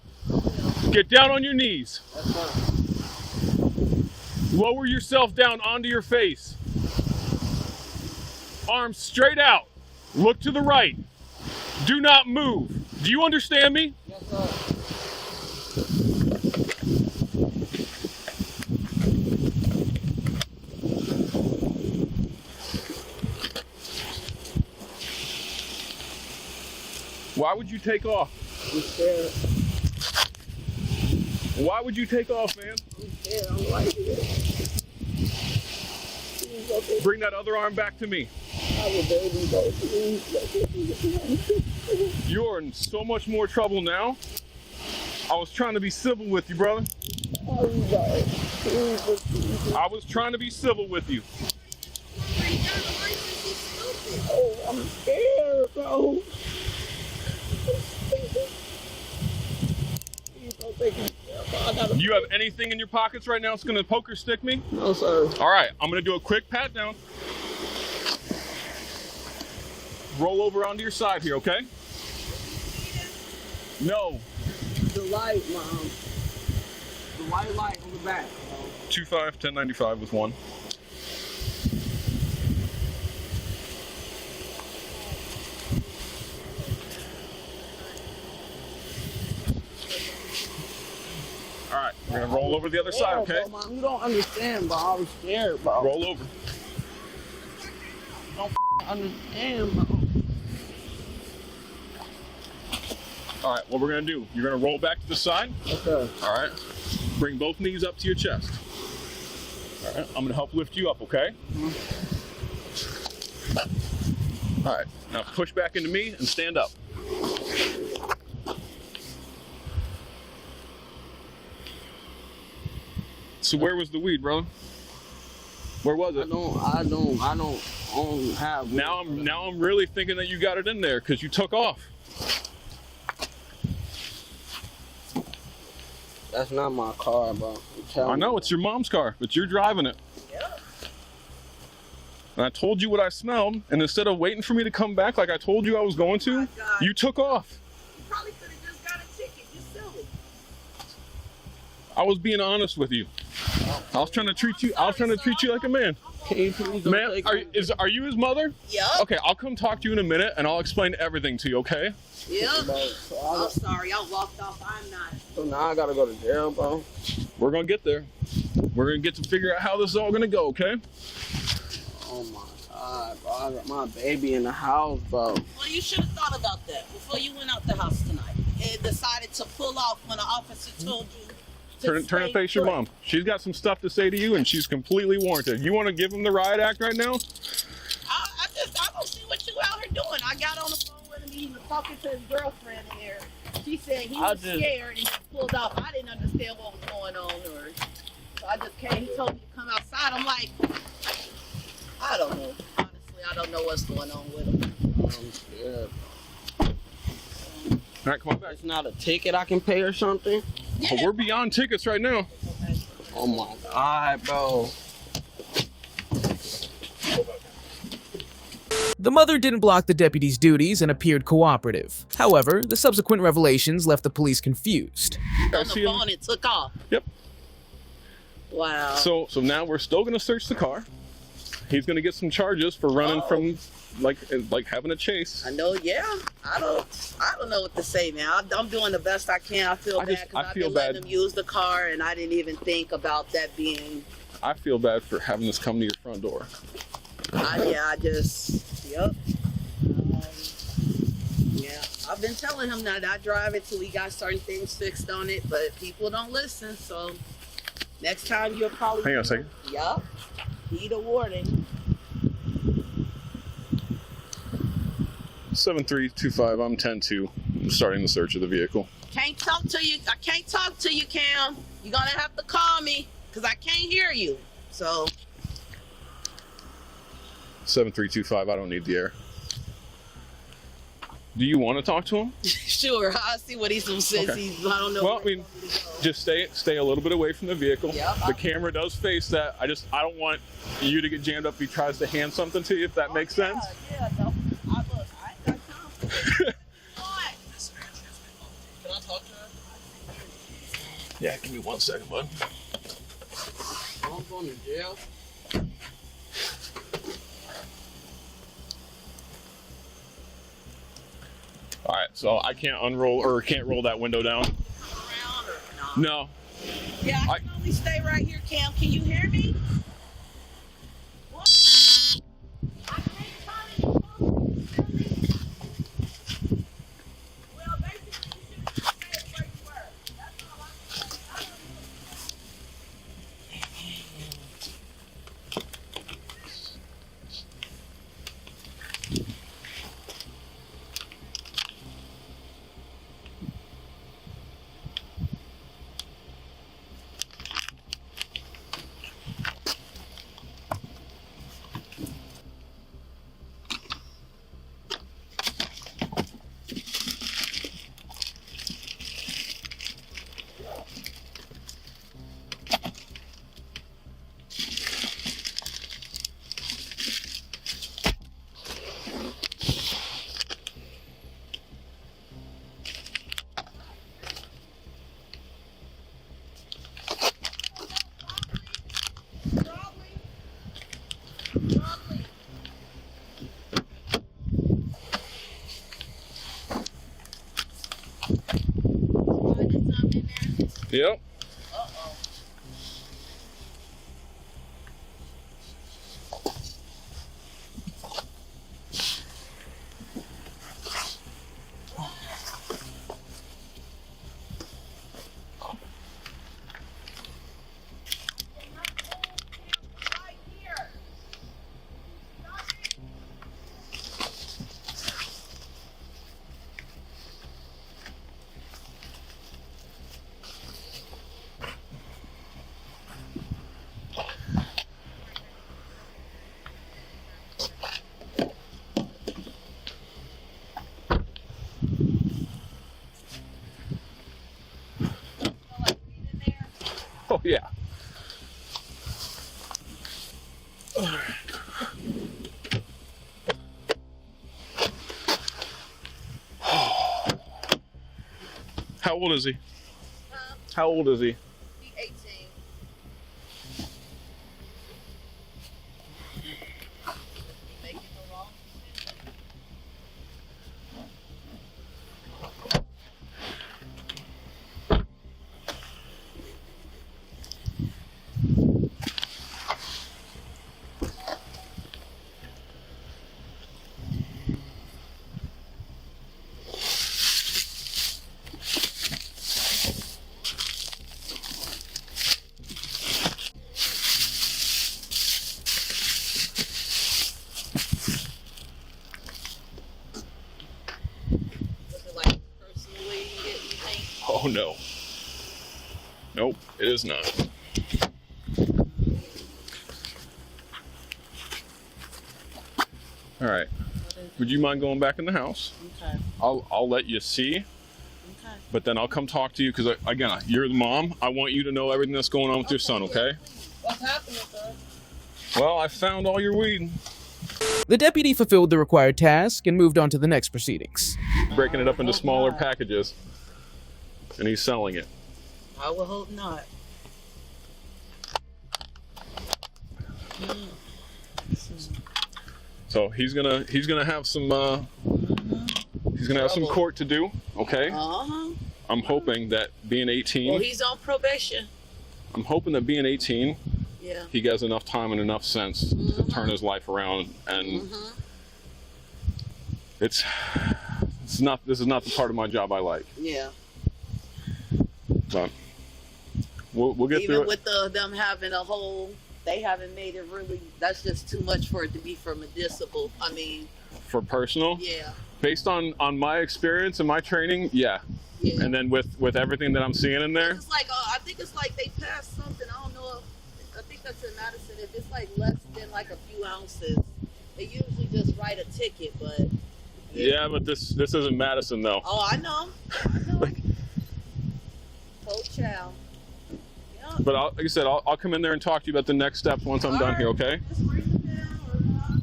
P: Get down on your knees. Lower yourself down onto your face. Arms straight out. Look to the right. Do not move. Do you understand me?
O: Yes, sir.
P: Why would you take off?
O: I'm scared.
P: Why would you take off, man?
O: I'm scared. I'm like it.
P: Bring that other arm back to me. You're in so much more trouble now. I was trying to be civil with you, brother. I was trying to be civil with you.
O: Oh, I'm scared, bro.
P: Do you have anything in your pockets right now that's going to poke or stick me?
O: No, sir.
P: All right, I'm going to do a quick pat down. Roll over onto your side here, okay? No.
O: The light, Mom. The white light on the back.
P: 25-1095 with one. All right, we're gonna roll over the other side, okay?
O: Bro, Mom, you don't understand, bro. I was scared, bro.
P: Roll over.
O: You don't understand, bro.
P: All right, what we're gonna do, you're gonna roll back to the side.
O: Okay.
P: All right, bring both knees up to your chest. All right, I'm gonna help lift you up, okay? All right, now push back into me and stand up. So where was the weed, brother? Where was it?
O: I don't have.
P: Now I'm really thinking that you got it in there because you took off.
O: That's not my car, bro.
P: I know it's your mom's car, but you're driving it.
O: Yeah.
P: And I told you what I smelled, and instead of waiting for me to come back like I told you I was going to, you took off.
N: You probably could have just got a ticket. You silly.
P: I was being honest with you. I was trying to treat you like a man.
O: Can you please
P: Ma'am, are you his mother?
N: Yeah.
P: Okay, I'll come talk to you in a minute and I'll explain everything to you, okay?
N: Yeah. I'm sorry, I walked off. I'm not.
O: So now I gotta go to jail, bro.
P: We're gonna get there. We're gonna get to figure out how this is all gonna go, okay?
O: Oh my God, bro. I got my baby in the house, bro.
N: Well, you should have thought about that before you went out the house tonight and decided to pull off when the officer told you.
P: Turn and face your mom. She's got some stuff to say to you, and she's completely warranted. You want to give him the riot act right now?
N: I don't see what you out here doing. I got on the phone with him. He was talking to his girlfriend in there. She said he was scared and he pulled off. I didn't understand what was going on, so I just came. He told me to come outside. I'm like, I don't know. Honestly, I don't know what's going on with him.
O: I'm scared.
P: All right, come on back.
O: It's not a ticket I can pay or something?
P: Oh, we're beyond tickets right now.
O: Oh my God, bro.
B: The mother didn't block the deputy's duties and appeared cooperative. However, the subsequent revelations left the police confused.
N: On the phone and took off.
P: Yep.
N: Wow.
P: So now we're still going to search the car. He's going to get some charges for running from like having a chase.
N: I know, yeah. I don't know what to say now. I'm doing the best I can. I feel bad because I've been letting him use the car and I didn't even think about that being.
P: I feel bad for having this come to your front door.
N: Yep. Yeah, I've been telling him that I drive it till we got certain things fixed on it, but people don't listen. So next time you'll probably.
P: Hang on a second.
N: Yep. Need a warning.
P: 7325. I'm 10-2. I'm starting the search of the vehicle.
N: Can't talk to you. I can't talk to you, Cam. You're gonna have to call me because I can't hear you. So
P: 7325. I don't need the air. Do you want to talk to him?
N: sure, I'll see what he's says.
P: Okay.
N: I don't know.
P: Well, I mean, just stay a little bit away from the vehicle.
N: Yep.
P: The camera does face that. I don't want you to get jammed up if he tries to hand something to you, if that makes sense.
N: Yeah, no. I ain't got time for that. Can I talk to her?
P: Yeah, give me 1 second, bud.
E: I'm going to jail.
P: All right, so I can't can't roll that window down. No.
N: Yeah, I can only stay right here, Cam. Can you hear me? What? I can't turn it. Well, basically, you should stay where you were. That's all I'm
P: Yep. Oh, yeah. How old is he? How old is he?
N: He's 18.
P: Oh, no. Nope, it is not. All right. Would you mind going back in the house?
N: Okay.
P: I'll let you see.
N: Okay.
P: But then I'll come talk to you because, again, you're the mom. I want you to know everything that's going on with your son, okay?
N: What's happening, sir?
P: Well, I found all your weed.
B: The deputy fulfilled the required task and moved on to the next proceedings.
P: Breaking it up into smaller packages, and he's selling it.
N: I would hope not.
P: So he's gonna have some some court to do, okay?
N: Uh-huh.
P: I'm hoping that being 18.
N: Well, he's on probation.
P: I'm hoping that being 18,
N: yeah,
P: he gets enough time and enough sense to turn his life around, and this is not the part of my job I like.
N: Yeah.
P: But we'll get
N: Even
P: through it.
N: with them having a whole, they haven't made it really. That's just too much for it to be for medicinal. I mean,
P: For personal?
N: yeah.
P: Based on my experience and my training, yeah. And then with everything that I'm seeing in there.
N: It's like I think it's like they passed something. I don't know. I think that's in Madison. If it's like less than like a few ounces, they usually just write a ticket. But
P: yeah, but this isn't Madison though.
N: oh, I know. Oh, child. Yeah.
P: But like I said, I'll come in there and talk to you about the next steps once I'm done here. Okay.
N: Just bring them down or not.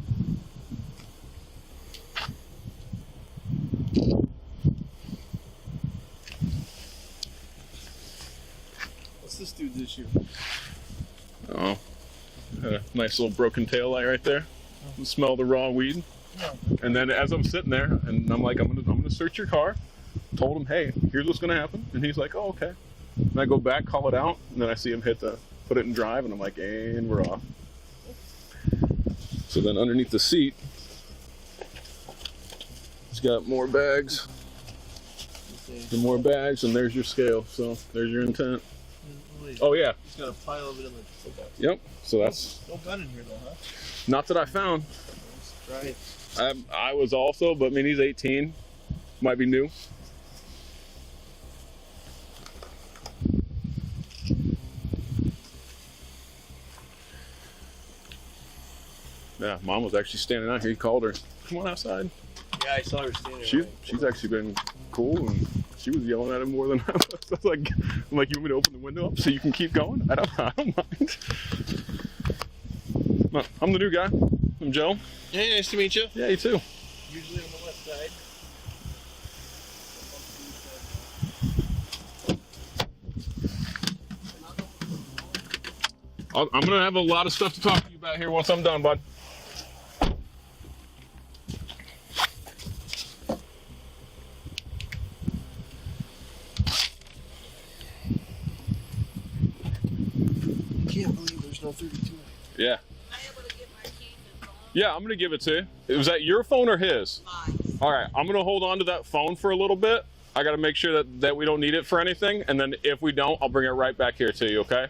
G: What's this dude's issue?
P: Oh, had a nice little broken tail light right there. Smell the raw weed. And then as I'm sitting there, and I'm like, I'm gonna search your car. Told him, hey, here's what's gonna happen. And he's like, oh, okay. And I go back, call it out, and then I see him put it in drive, and I'm like, and we're off. So then underneath the seat, it's got more bags. And more bags, and there's your scale. So there's your intent. Oh yeah.
G: He's got a pile of it in the pickup.
P: Yep. So that's
G: No gun in here though, huh?
P: not that I found.
G: Right.
P: I was also, but I mean he's 18. Might be new. Yeah, Mom was actually standing out here. He called her. Come on outside.
G: Yeah, I saw her standing.
P: She's actually been cool, and she was yelling at him more than I was. I was like, I'm like, you want me to open the window up so you can keep going? I don't mind. No, I'm the new guy. I'm Joe.
G: Hey, nice to meet you.
P: Yeah, you too.
G: Usually on the left side.
P: I'm gonna have a lot of stuff to talk to you about here once I'm done, bud.
G: Can't believe there's no 32.
P: Yeah. Yeah, I'm gonna give it to you. Was that your phone or his? Mine. All right, I'm gonna hold on to that phone for a little bit. I gotta make sure that we don't need it for anything, and then if we don't, I'll bring it right back here to you, okay?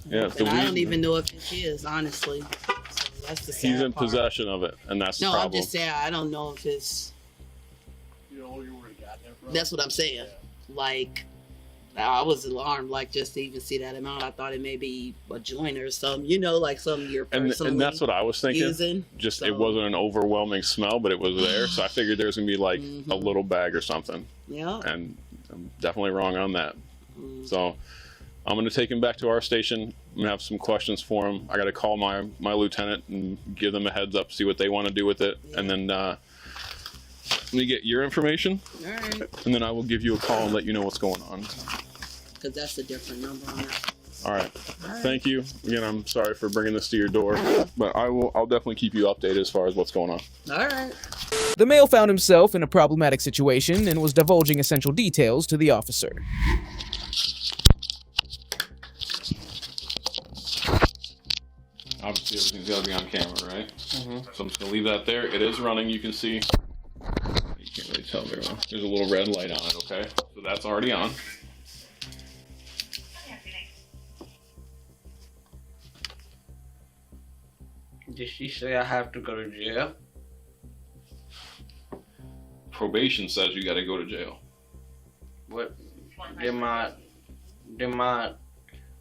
P: Yeah,
N: And I don't even know if it's his, honestly. So that's the sad
P: He's in
N: part.
P: possession of it, and that's the
N: No,
P: problem.
N: I'm just saying I don't know if it's.
G: You know where you would have gotten it from?
N: That's what I'm saying. Like, I was alarmed, like just to even see that amount. I thought it may be a joint or something, you know, like something you're personally
P: and that's what I was thinking.
N: using.
P: Just
N: So-
P: it wasn't an overwhelming smell, but it was there, so I figured there's gonna be like
N: Mm-hmm.
P: a little bag or something.
N: Yeah.
P: And I'm definitely wrong on that.
N: Mm.
P: So I'm gonna take him back to our station. I'm gonna have some questions for him. I gotta call my lieutenant and give them a heads up, see what they want to do with it, and then let me get your information,
N: All right.
P: and then I will give you a call and let you know what's going on.
N: Because that's a different number on that.
P: All right. Thank you again. I'm sorry for bringing this to your door, but I'll definitely keep you updated as far as what's going on.
N: All right.
B: The male found himself in a problematic situation and was divulging essential details to the officer.
P: Obviously, everything's got to be on camera, right? Mm-hmm. So I'm just going to leave that there. It is running. You can see. You can't really tell very well. There's a little red light on it, okay? So that's already on.
Q: Did she say I have to go to jail?
P: Probation says you got to go to jail.
Q: What? Did my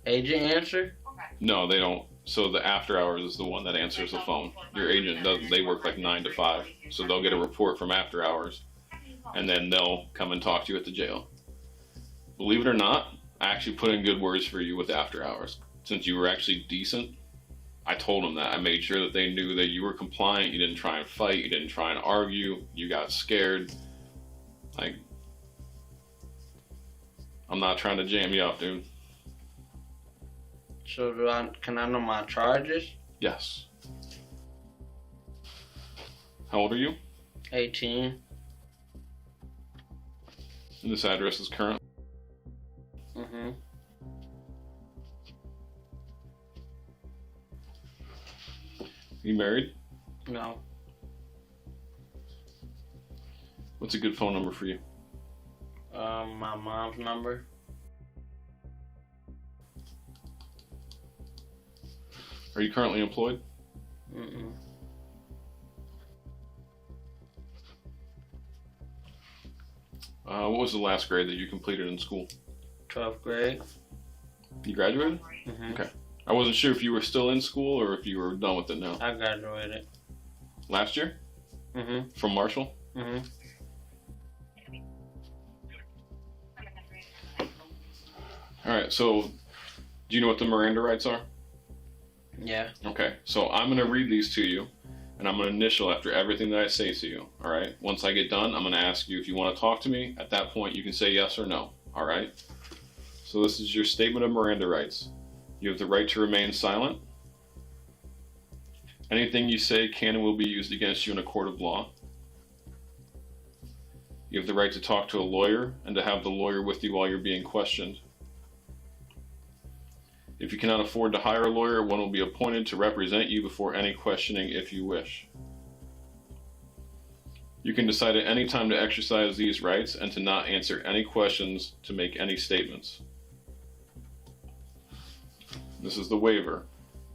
Q: agent answer?
P: No, they don't. So the after hours is the one that answers the phone. Your agent doesn't. They work like 9 to 5. So they'll get a report from after hours, and then they'll come and talk to you at the jail. Believe it or not, I actually put in good words for you with after hours. Since you were actually decent, I told them that. I made sure that they knew that you were compliant. You didn't try and fight. You didn't try and argue. You got scared. Like, I'm not trying to jam you up, dude.
Q: So can I know my charges?
P: Yes. How old are you?
Q: 18.
P: And this address is current?
Q: Mm-hmm.
P: You married?
Q: No.
P: What's a good phone number for you?
Q: My mom's number.
P: Are you currently employed?
Q: Mm-mm.
P: What was the last grade that you completed in school?
Q: 12th grade.
P: You graduated?
Q: Mm-hmm.
P: Okay. I wasn't sure if you were still in school or if you were done with it now.
Q: I graduated.
P: Last year?
Q: Mm-hmm.
P: From Marshall?
Q: Mm-hmm.
P: Alright, so do you know what the Miranda rights are?
Q: Yeah.
P: Okay, so I'm going to read these to you, and I'm going to initial after everything that I say to you, alright? Once I get done, I'm going to ask you if you want to talk to me. At that point, you can say yes or no, alright? So this is your statement of Miranda rights. You have the right to remain silent. Anything you say can and will be used against you in a court of law. You have the right to talk to a lawyer and to have the lawyer with you while you're being questioned. If you cannot afford to hire a lawyer, one will be appointed to represent you before any questioning if you wish. You can decide at any time to exercise these rights and to not answer any questions, to make any statements. This is the waiver.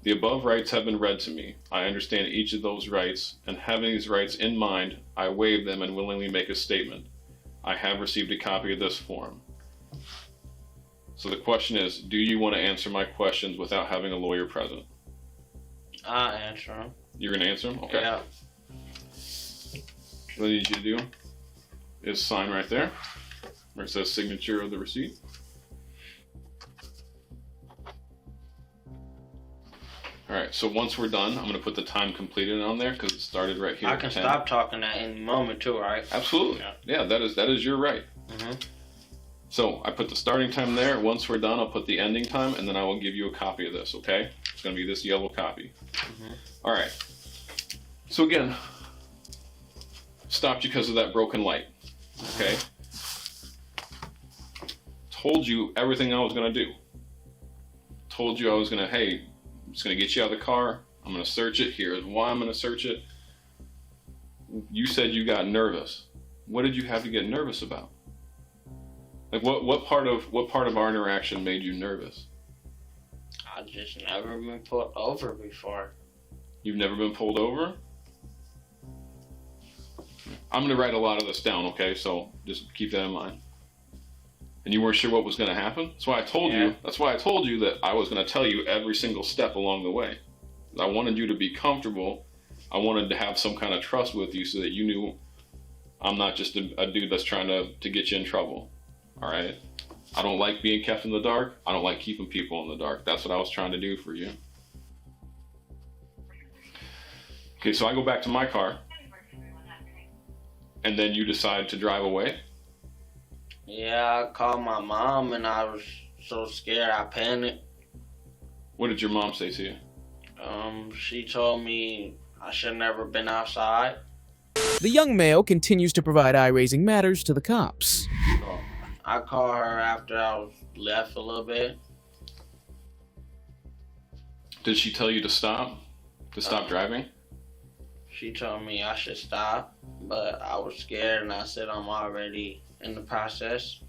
P: The above rights have been read to me. I understand each of those rights, and having these rights in mind, I waive them and willingly make a statement. I have received a copy of this form. So the question is, do you want to answer my questions without having a lawyer present?
Q: I'll answer them.
P: You're going to answer them? Okay.
Q: Yeah.
P: What I need you to do is sign right there, where it says signature of the receipt. Alright, so once we're done, I'm going to put the time completed on there because it started right here.
Q: I can stop talking at any moment too, right?
P: Absolutely. Yeah, that is your right.
Q: Mm-hmm.
P: So I put the starting time there. Once we're done, I'll put the ending time, and then I will give you a copy of this, okay? It's going to be this yellow copy.
Q: Mm-hmm.
P: Alright. So again, stopped you because of that broken light, okay? Told you everything I was going to do. Told you I was going to, hey, I'm just going to get you out of the car. I'm going to search it. Here's why I'm going to search it. You said you got nervous. What did you have to get nervous about? Like what part of our interaction made you nervous?
Q: I've just never been pulled over before.
P: You've never been pulled over? I'm going to write a lot of this down, okay? So just keep that in mind. And you weren't sure what was going to happen? That's why I told you. That's why I told you that I was going to tell you every single step along the way. I wanted you to be comfortable. I wanted to have some kind of trust with you so that you knew I'm not just a dude that's trying to get you in trouble. All right? I don't like being kept in the dark. I don't like keeping people in the dark. That's what I was trying to do for you. Okay, so I go back to my car. And then you decide to drive away?
Q: Yeah, I called my mom and I was so scared I panicked.
P: What did your mom say to you?
Q: She told me I should never been outside.
B: The young male continues to provide eye-raising matters to the cops.
Q: I called her after I was left a little bit.
P: Did she tell you to stop? To stop driving?
Q: She told me I should stop, but I was scared and I said I'm already in the process.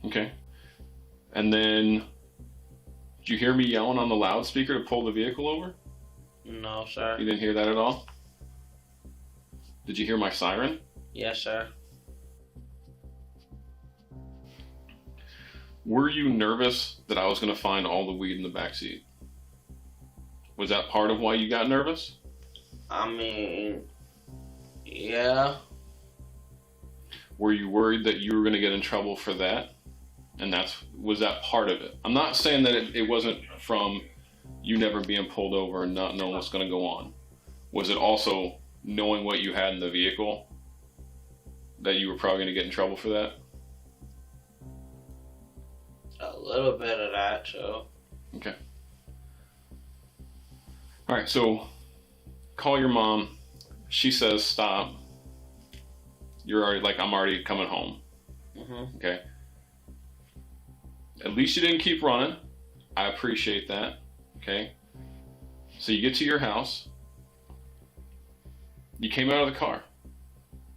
P: Okay. And then, did you hear me yelling on the loudspeaker to pull the vehicle over?
Q: No, sir.
P: You didn't hear that at all? Did you hear my siren?
Q: Yes, sir.
P: Were you nervous that I was going to find all the weed in the backseat? Was that part of why you got nervous?
Q: I mean, yeah.
P: Were you worried that you were going to get in trouble for that? And was that part of it? I'm not saying that it wasn't from you never being pulled over and not knowing what's going to go on. Was it also knowing what you had in the vehicle that you were probably going to get in trouble for that?
Q: A little bit of that, too.
P: Okay. All right, so call your mom. She says stop. You're already like, I'm already coming home.
Q: Mm-hmm.
P: Okay. At least you didn't keep running. I appreciate that. Okay. So you get to your house. You came out of the car.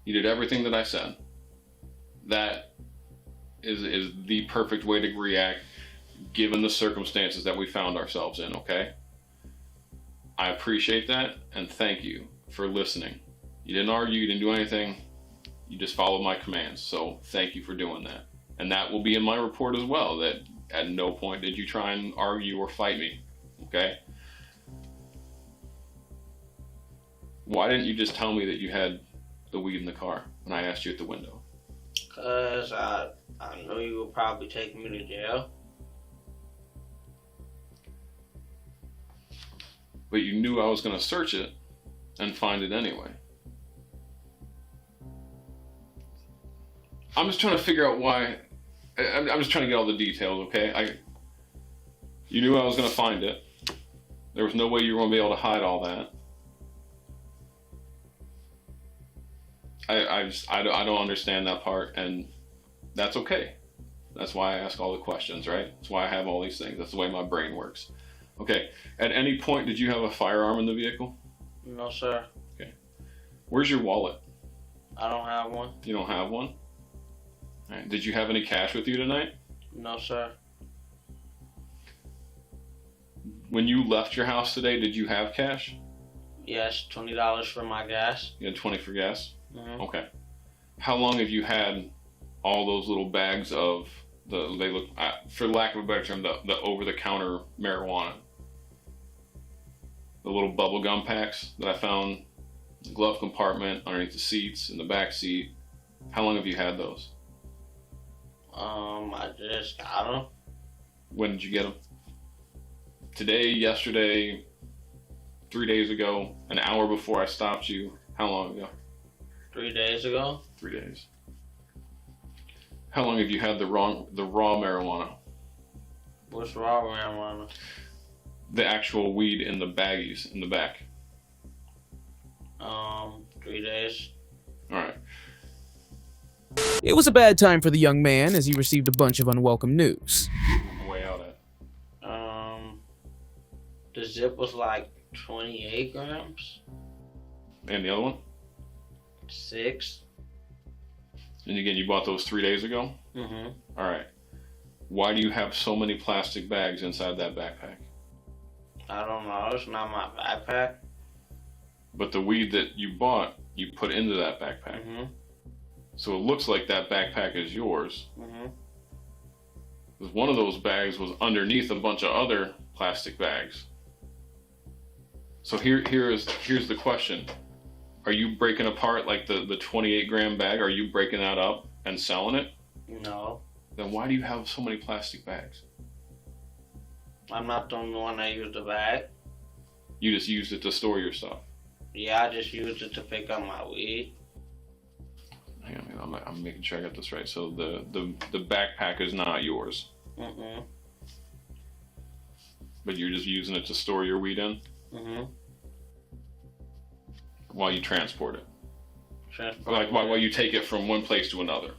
P: You did everything that I said. That is the perfect way to react given the circumstances that we found ourselves in, okay? I appreciate that, and thank you for listening. You didn't argue, you didn't do anything. You just followed my commands, so thank you for doing that. And that will be in my report as well, that at no point did you try and argue or fight me, okay? Why didn't you just tell me that you had the weed in the car when I asked you at the window?
Q: Because I know you would probably take me to jail.
P: But you knew I was going to search it and find it anyway. I'm just trying to figure out why. I'm just trying to get all the details, okay? You knew I was going to find it. There was no way you were going to be able to hide all that. I don't understand that part, and that's okay. That's why I ask all the questions, right? That's why I have all these things. That's the way my brain works. Okay, at any point did you have a firearm in the vehicle?
Q: No, sir.
P: Okay. Where's your wallet?
Q: I don't have one.
P: You don't have one? All right. Did you have any cash with you tonight?
Q: No, sir.
P: When you left your house today, did you have cash?
Q: Yes, $20 for my gas.
P: You had 20 for gas?
Q: Mm-hmm.
P: Okay. How long have you had all those little bags of they look, for lack of a better term, the over-the-counter marijuana? The little bubble gum packs that I found in the glove compartment, underneath the seats, in the back seat. How long have you had those?
Q: I just got them.
P: When did you get them? Today, yesterday, 3 days ago, an hour before I stopped you. How long ago?
Q: 3 days ago.
P: 3 days. How long have you had the raw marijuana?
Q: What's raw marijuana?
P: The actual weed in the baggies in the back.
Q: 3 days.
P: All right.
B: It was a bad time for the young man as he received a bunch of unwelcome news.
P: Way out at.
Q: The zip was like 28 grams.
P: And the other one?
Q: 6.
P: And again, you bought those 3 days ago?
Q: Mm-hmm.
P: All right. Why do you have so many plastic bags inside that backpack?
Q: I don't know. It's not my backpack.
P: But the weed that you bought, you put into that backpack.
Q: Mm-hmm.
P: So it looks like that backpack is yours.
Q: Mm-hmm.
P: Because one of those bags was underneath a bunch of other plastic bags. So here's the question. Are you breaking apart like the 28 gram bag? Are you breaking that up and selling it?
Q: No.
P: Then why do you have so many plastic bags?
Q: I'm not the only one that used the bag.
P: You just used it to store your stuff.
Q: Yeah, I just used it to pick up my weed.
P: Hang on, I'm making sure I got this right. So the backpack is not yours.
Q: Mm-mm.
P: But you're just using it to store your weed in?
Q: Mm-hmm.
P: While you transport it?
Q: Transport.
P: While you take it from one place to another?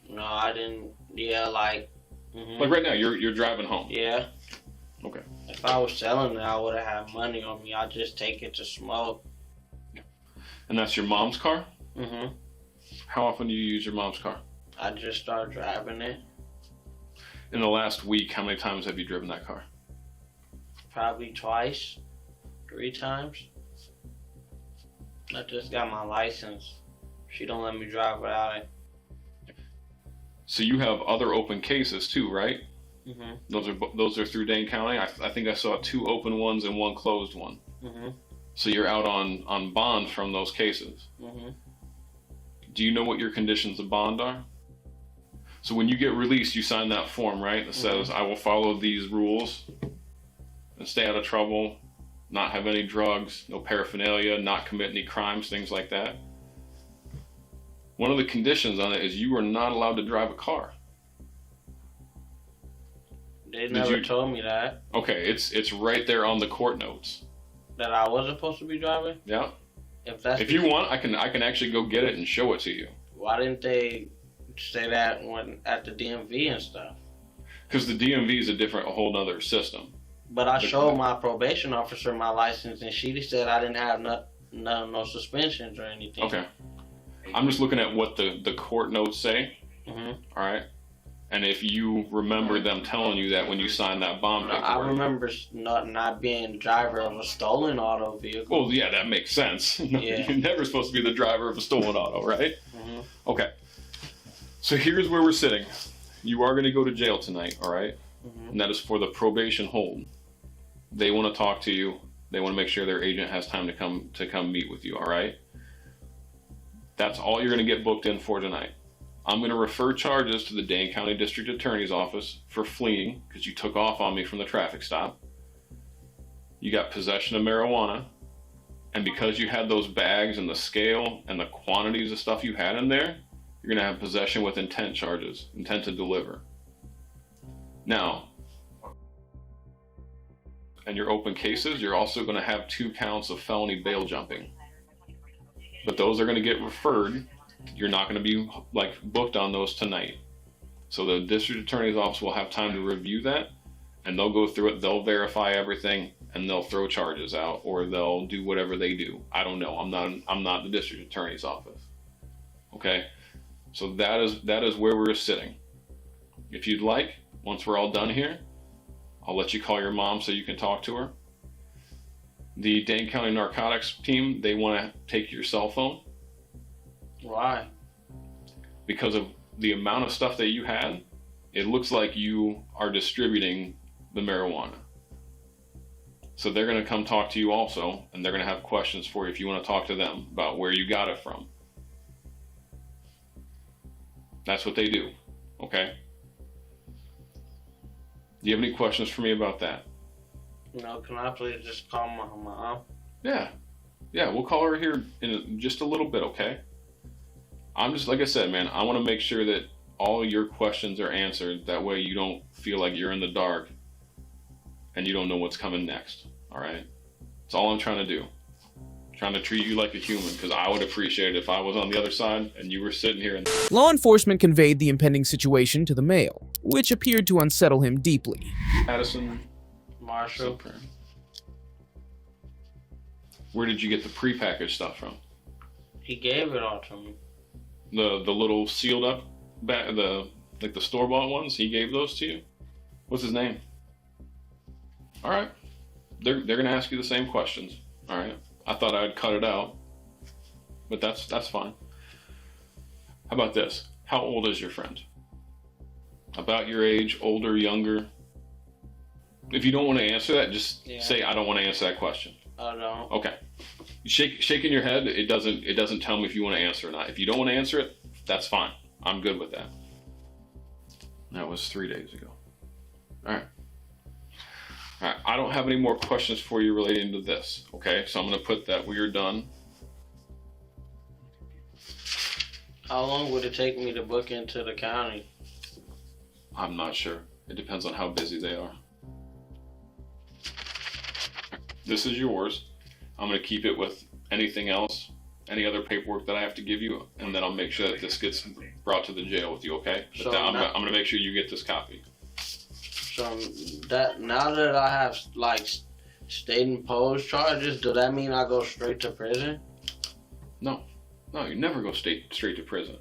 Q: No, I didn't. Yeah, like. Mm-hmm.
P: Like right now, you're driving home?
Q: Yeah.
P: Okay.
Q: If I was selling it, I would have had money on me. I'd just take it to smoke.
P: And that's your mom's car?
Q: Mm-hmm.
P: How often do you use your mom's car?
Q: I just started driving it.
P: In the last week, how many times have you driven that car?
Q: Probably twice, 3 times. I just got my license. She don't let me drive without it.
P: So you have other open cases too, right?
Q: Mm-hmm.
P: Those are through Dane County. I think I saw 2 open ones and 1 closed one.
Q: Mm-hmm.
P: So you're out on bond from those cases.
Q: Mm-hmm.
P: Do you know what your conditions of bond are? So when you get released, you sign that form, right? That says, I will follow these rules and stay out of trouble, not have any drugs, no paraphernalia, not commit any crimes, things like that. One of the conditions on it is you are not allowed to drive a car.
Q: They never told me that.
P: Okay, it's right there on the court notes.
Q: That I wasn't supposed to be driving?
P: Yeah.
Q: If
P: you want, I can actually go get it and show it to you.
Q: Why didn't they say that when at the DMV and stuff?
P: Because the DMV is a whole nother system.
Q: But I showed my probation officer my license, and she said I didn't have no suspensions or anything.
P: Okay. I'm just looking at what the court notes say.
Q: Mm-hmm.
P: All right. And if you remember them telling you that when you signed that bond paperwork.
Q: I remember not being the driver of a stolen auto vehicle.
P: Well, yeah, that makes sense.
Q: Yeah.
P: You're never supposed to be the driver of a stolen auto, right?
Q: Mm-hmm.
P: Okay. So here's where we're sitting. You are going to go to jail tonight, all right?
Q: Mm-hmm.
P: And that is for the probation hold. They want to talk to you. They want to make sure their agent has time to come meet with you, all right? That's all you're going to get booked in for tonight. I'm going to refer charges to the Dane County District Attorney's Office for fleeing because you took off on me from the traffic stop. You got possession of marijuana. And because you had those bags and the scale and the quantities of stuff you had in there, you're going to have possession with intent charges, intent to deliver. Now, in your open cases, you're also going to have 2 counts of felony bail jumping. But those are going to get referred. You're not going to be booked on those tonight. So the district attorney's office will have time to review that, and they'll go through it, they'll verify everything, and they'll throw charges out, or they'll do whatever they do. I don't know. I'm not the district attorney's office. Okay? So that is where we're sitting. If you'd like, once we're all done here, I'll let you call your mom so you can talk to her. The Dane County Narcotics team, they want to take your cell phone.
Q: Why?
P: Because of the amount of stuff that you had, it looks like you are distributing the marijuana. So they're going to come talk to you also, and they're going to have questions for you if you want to talk to them about where you got it from. That's what they do, okay? Do you have any questions for me about that?
Q: No, can I please just call my mom?
P: Yeah, we'll call her here in just a little bit, okay? I'm just, like I said, man, I want to make sure that all your questions are answered. That way you don't feel like you're in the dark and you don't know what's coming next, all right? That's all I'm trying to do. I'm trying to treat you like a human, because I would appreciate it if I was on the other side and you were sitting here.
B: Law enforcement conveyed the impending situation to the male, which appeared to unsettle him deeply.
P: Addison
Q: Marshall.
P: Where did you get the prepackaged stuff from?
Q: He gave it all to me.
P: The little sealed up bag, the store-bought ones, he gave those to you? What's his name? All right. They're going to ask you the same questions. All right. I thought I'd cut it out, but that's fine. How about this? How old is your friend? About your age, older, younger? If you don't want to answer that, just say I don't want to answer that question.
Q: I don't.
P: Okay. Shaking your head, it doesn't tell me if you want to answer or not. If you don't want to answer it, that's fine. I'm good with that. That was 3 days ago. All right. I don't have any more questions for you relating to this. Okay, so I'm going to put that we are done.
Q: How long would it take me to book into the county?
P: I'm not sure. It depends on how busy they are. This is yours. I'm going to keep it with anything else, any other paperwork that I have to give you, and then I'll make sure that this gets brought to the jail with you, okay? But I'm going to make sure you get this copy.
Q: So that now that I have state imposed charges, does that mean I go straight to prison?
P: No, you never go straight to prison.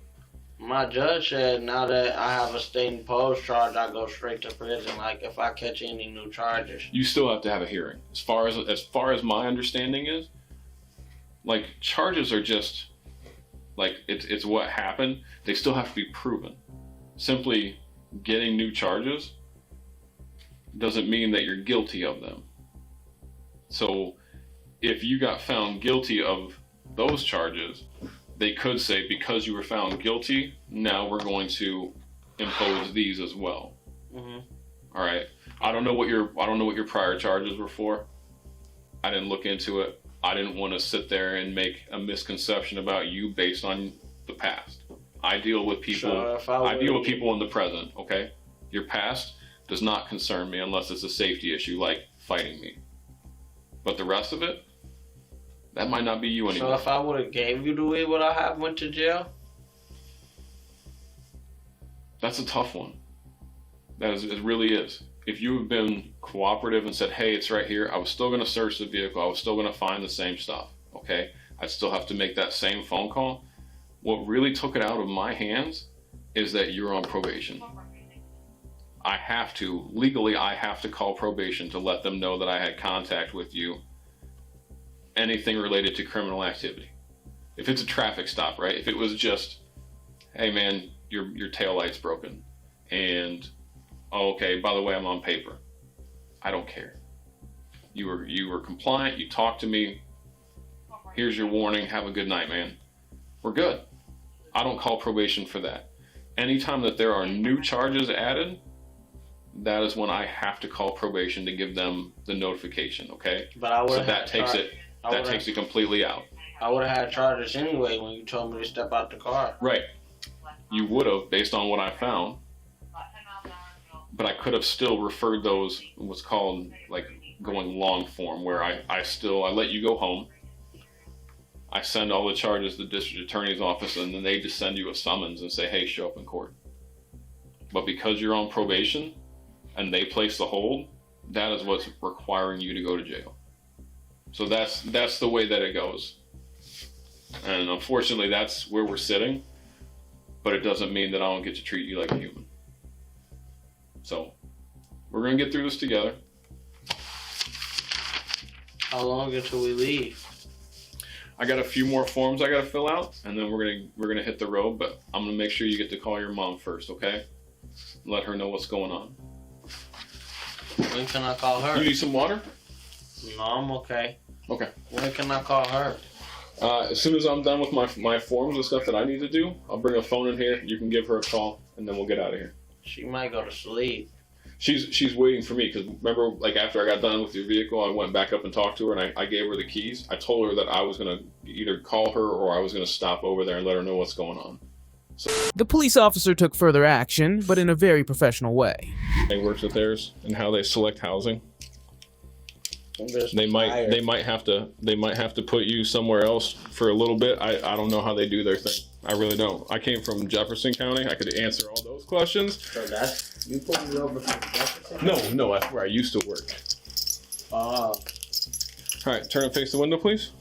Q: My judge said now that I have a state imposed charge, I go straight to prison. Like if I catch any new charges,
P: you still have to have a hearing. As far as my understanding is, charges are just it's what happened. They still have to be proven. Simply getting new charges doesn't mean that you're guilty of them. So if you got found guilty of those charges, they could say, because you were found guilty, now we're going to impose these as well.
Q: Mm-hmm.
P: All right. I don't know what your prior charges were for. I didn't look into it. I didn't want to sit there and make a misconception about you based on the past. I deal with people. I deal with people in the present. Okay. Your past does not concern me unless it's a safety issue like fighting me. But the rest of it, that might not be you anymore.
Q: So if I would have gave you the way, would I have went to jail?
P: That's a tough one. It really is. if you have been cooperative and said, hey, it's right here, I was still going to search the vehicle. I was still going to find the same stuff. Okay, I'd still have to make that same phone call. What really took it out of my hands is that you're on probation. I have to, legally, I have to call probation to let them know that I had contact with you. Anything related to criminal activity. If it's a traffic stop, right? If it was just, hey man, your taillight's broken. And, oh, okay, by the way, I'm on paper. I don't care. You were compliant, you talked to me. Here's your warning, have a good night, man. We're good. I don't call probation for that. Anytime that there are new charges added, that is when I have to call probation to give them the notification, okay?
Q: But I would
P: so that takes it completely out.
Q: I would have had charges anyway when you told me to step out the car.
P: Right. You would have, based on what I found. But I could have still referred those, what's called like going long form, where I let you go home. I send all the charges to the district attorney's office, and then they just send you a summons and say, hey, show up in court. But because you're on probation and they place the hold, that is what's requiring you to go to jail. So that's the way that it goes. And unfortunately, that's where we're sitting, but it doesn't mean that I don't get to treat you like a human. So we're going to get through this together.
Q: How long until we leave?
P: I got a few more forms I got to fill out, and then we're gonna hit the road. But I'm gonna make sure you get to call your mom first, okay? Let her know what's going on.
Q: When can I call her?
P: You need some water?
Q: No, I'm okay.
P: Okay.
Q: When can I call her?
P: As soon as I'm done with my forms and stuff that I need to do, I'll bring a phone in here. You can give her a call, and then we'll get out of here.
Q: She might go to sleep.
P: She's waiting for me, because remember, like after I got done with your vehicle, I went back up and talked to her, and I gave her the keys. I told her that I was gonna either call her or I was gonna stop over there and let her know what's going on. So
B: The police officer took further action, but in a very professional way.
P: they works with theirs and how they select housing. They might have to put you somewhere else for a little bit. I don't know how they do their thing. I really don't. I came from Jefferson County. I could answer all those questions.
Q: So that's you put me over from Jefferson?
P: No, that's where I used to work.
Q: Oh.
P: All right, turn and face the window, please.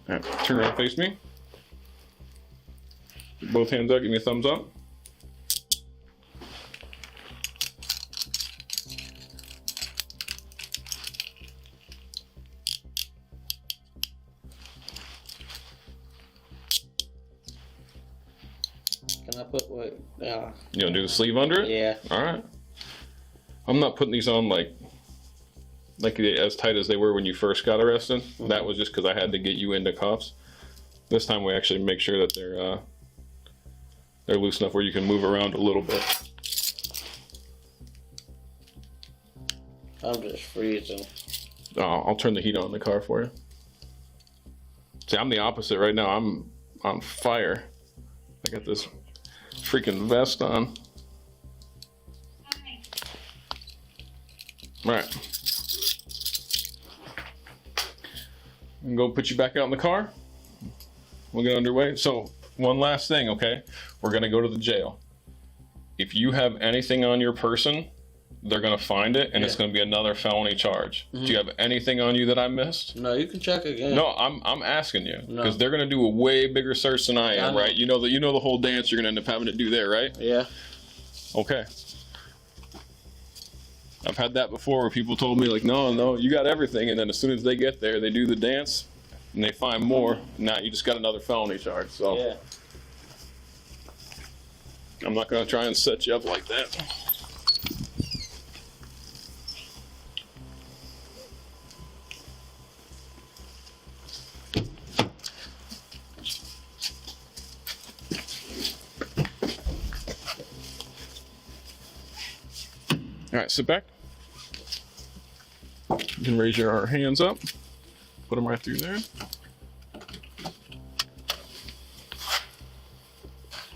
P: All right, turn around, face me. Both hands up, give me a thumbs up.
Q: Can I put what? Yeah.
P: You gonna do the sleeve under it?
Q: Yeah.
P: All right. I'm not putting these on like as tight as they were when you first got arrested. Mm-hmm. That was just because I had to get you into cuffs. This time we actually make sure that they're loose enough where you can move around a little bit.
Q: I'm just freezing.
P: I'll turn the heat on in the car for you. See, I'm the opposite right now. I'm on fire. I got this freaking vest on. All right. I'm gonna go put you back out in the car. We'll get underway. So one last thing, okay? We're gonna go to the jail. If you have anything on your person, they're gonna find it, and it's gonna be another felony charge. Mm-hmm. Do you have anything on you that I missed?
Q: No, you can check again.
P: No, I'm asking you, because they're gonna do a way bigger search than I am, right? You know the whole dance you're gonna end up having to do there, right?
Q: Yeah.
P: Okay. I've had that before where people told me like, no, you got everything, and then as soon as they get there, they do the dance, and they find more. Now you just got another felony charge. So
Q: yeah.
P: I'm not gonna try and set you up like that. All right, sit back. You can raise your hands up. Put them right through there.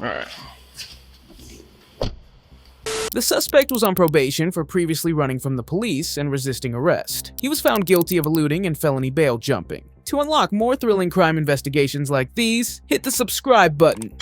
P: Alright.
B: The suspect was on probation for previously running from the police and resisting arrest. He was found guilty of eluding and felony bail jumping. To unlock more thrilling crime investigations like these, hit the subscribe button.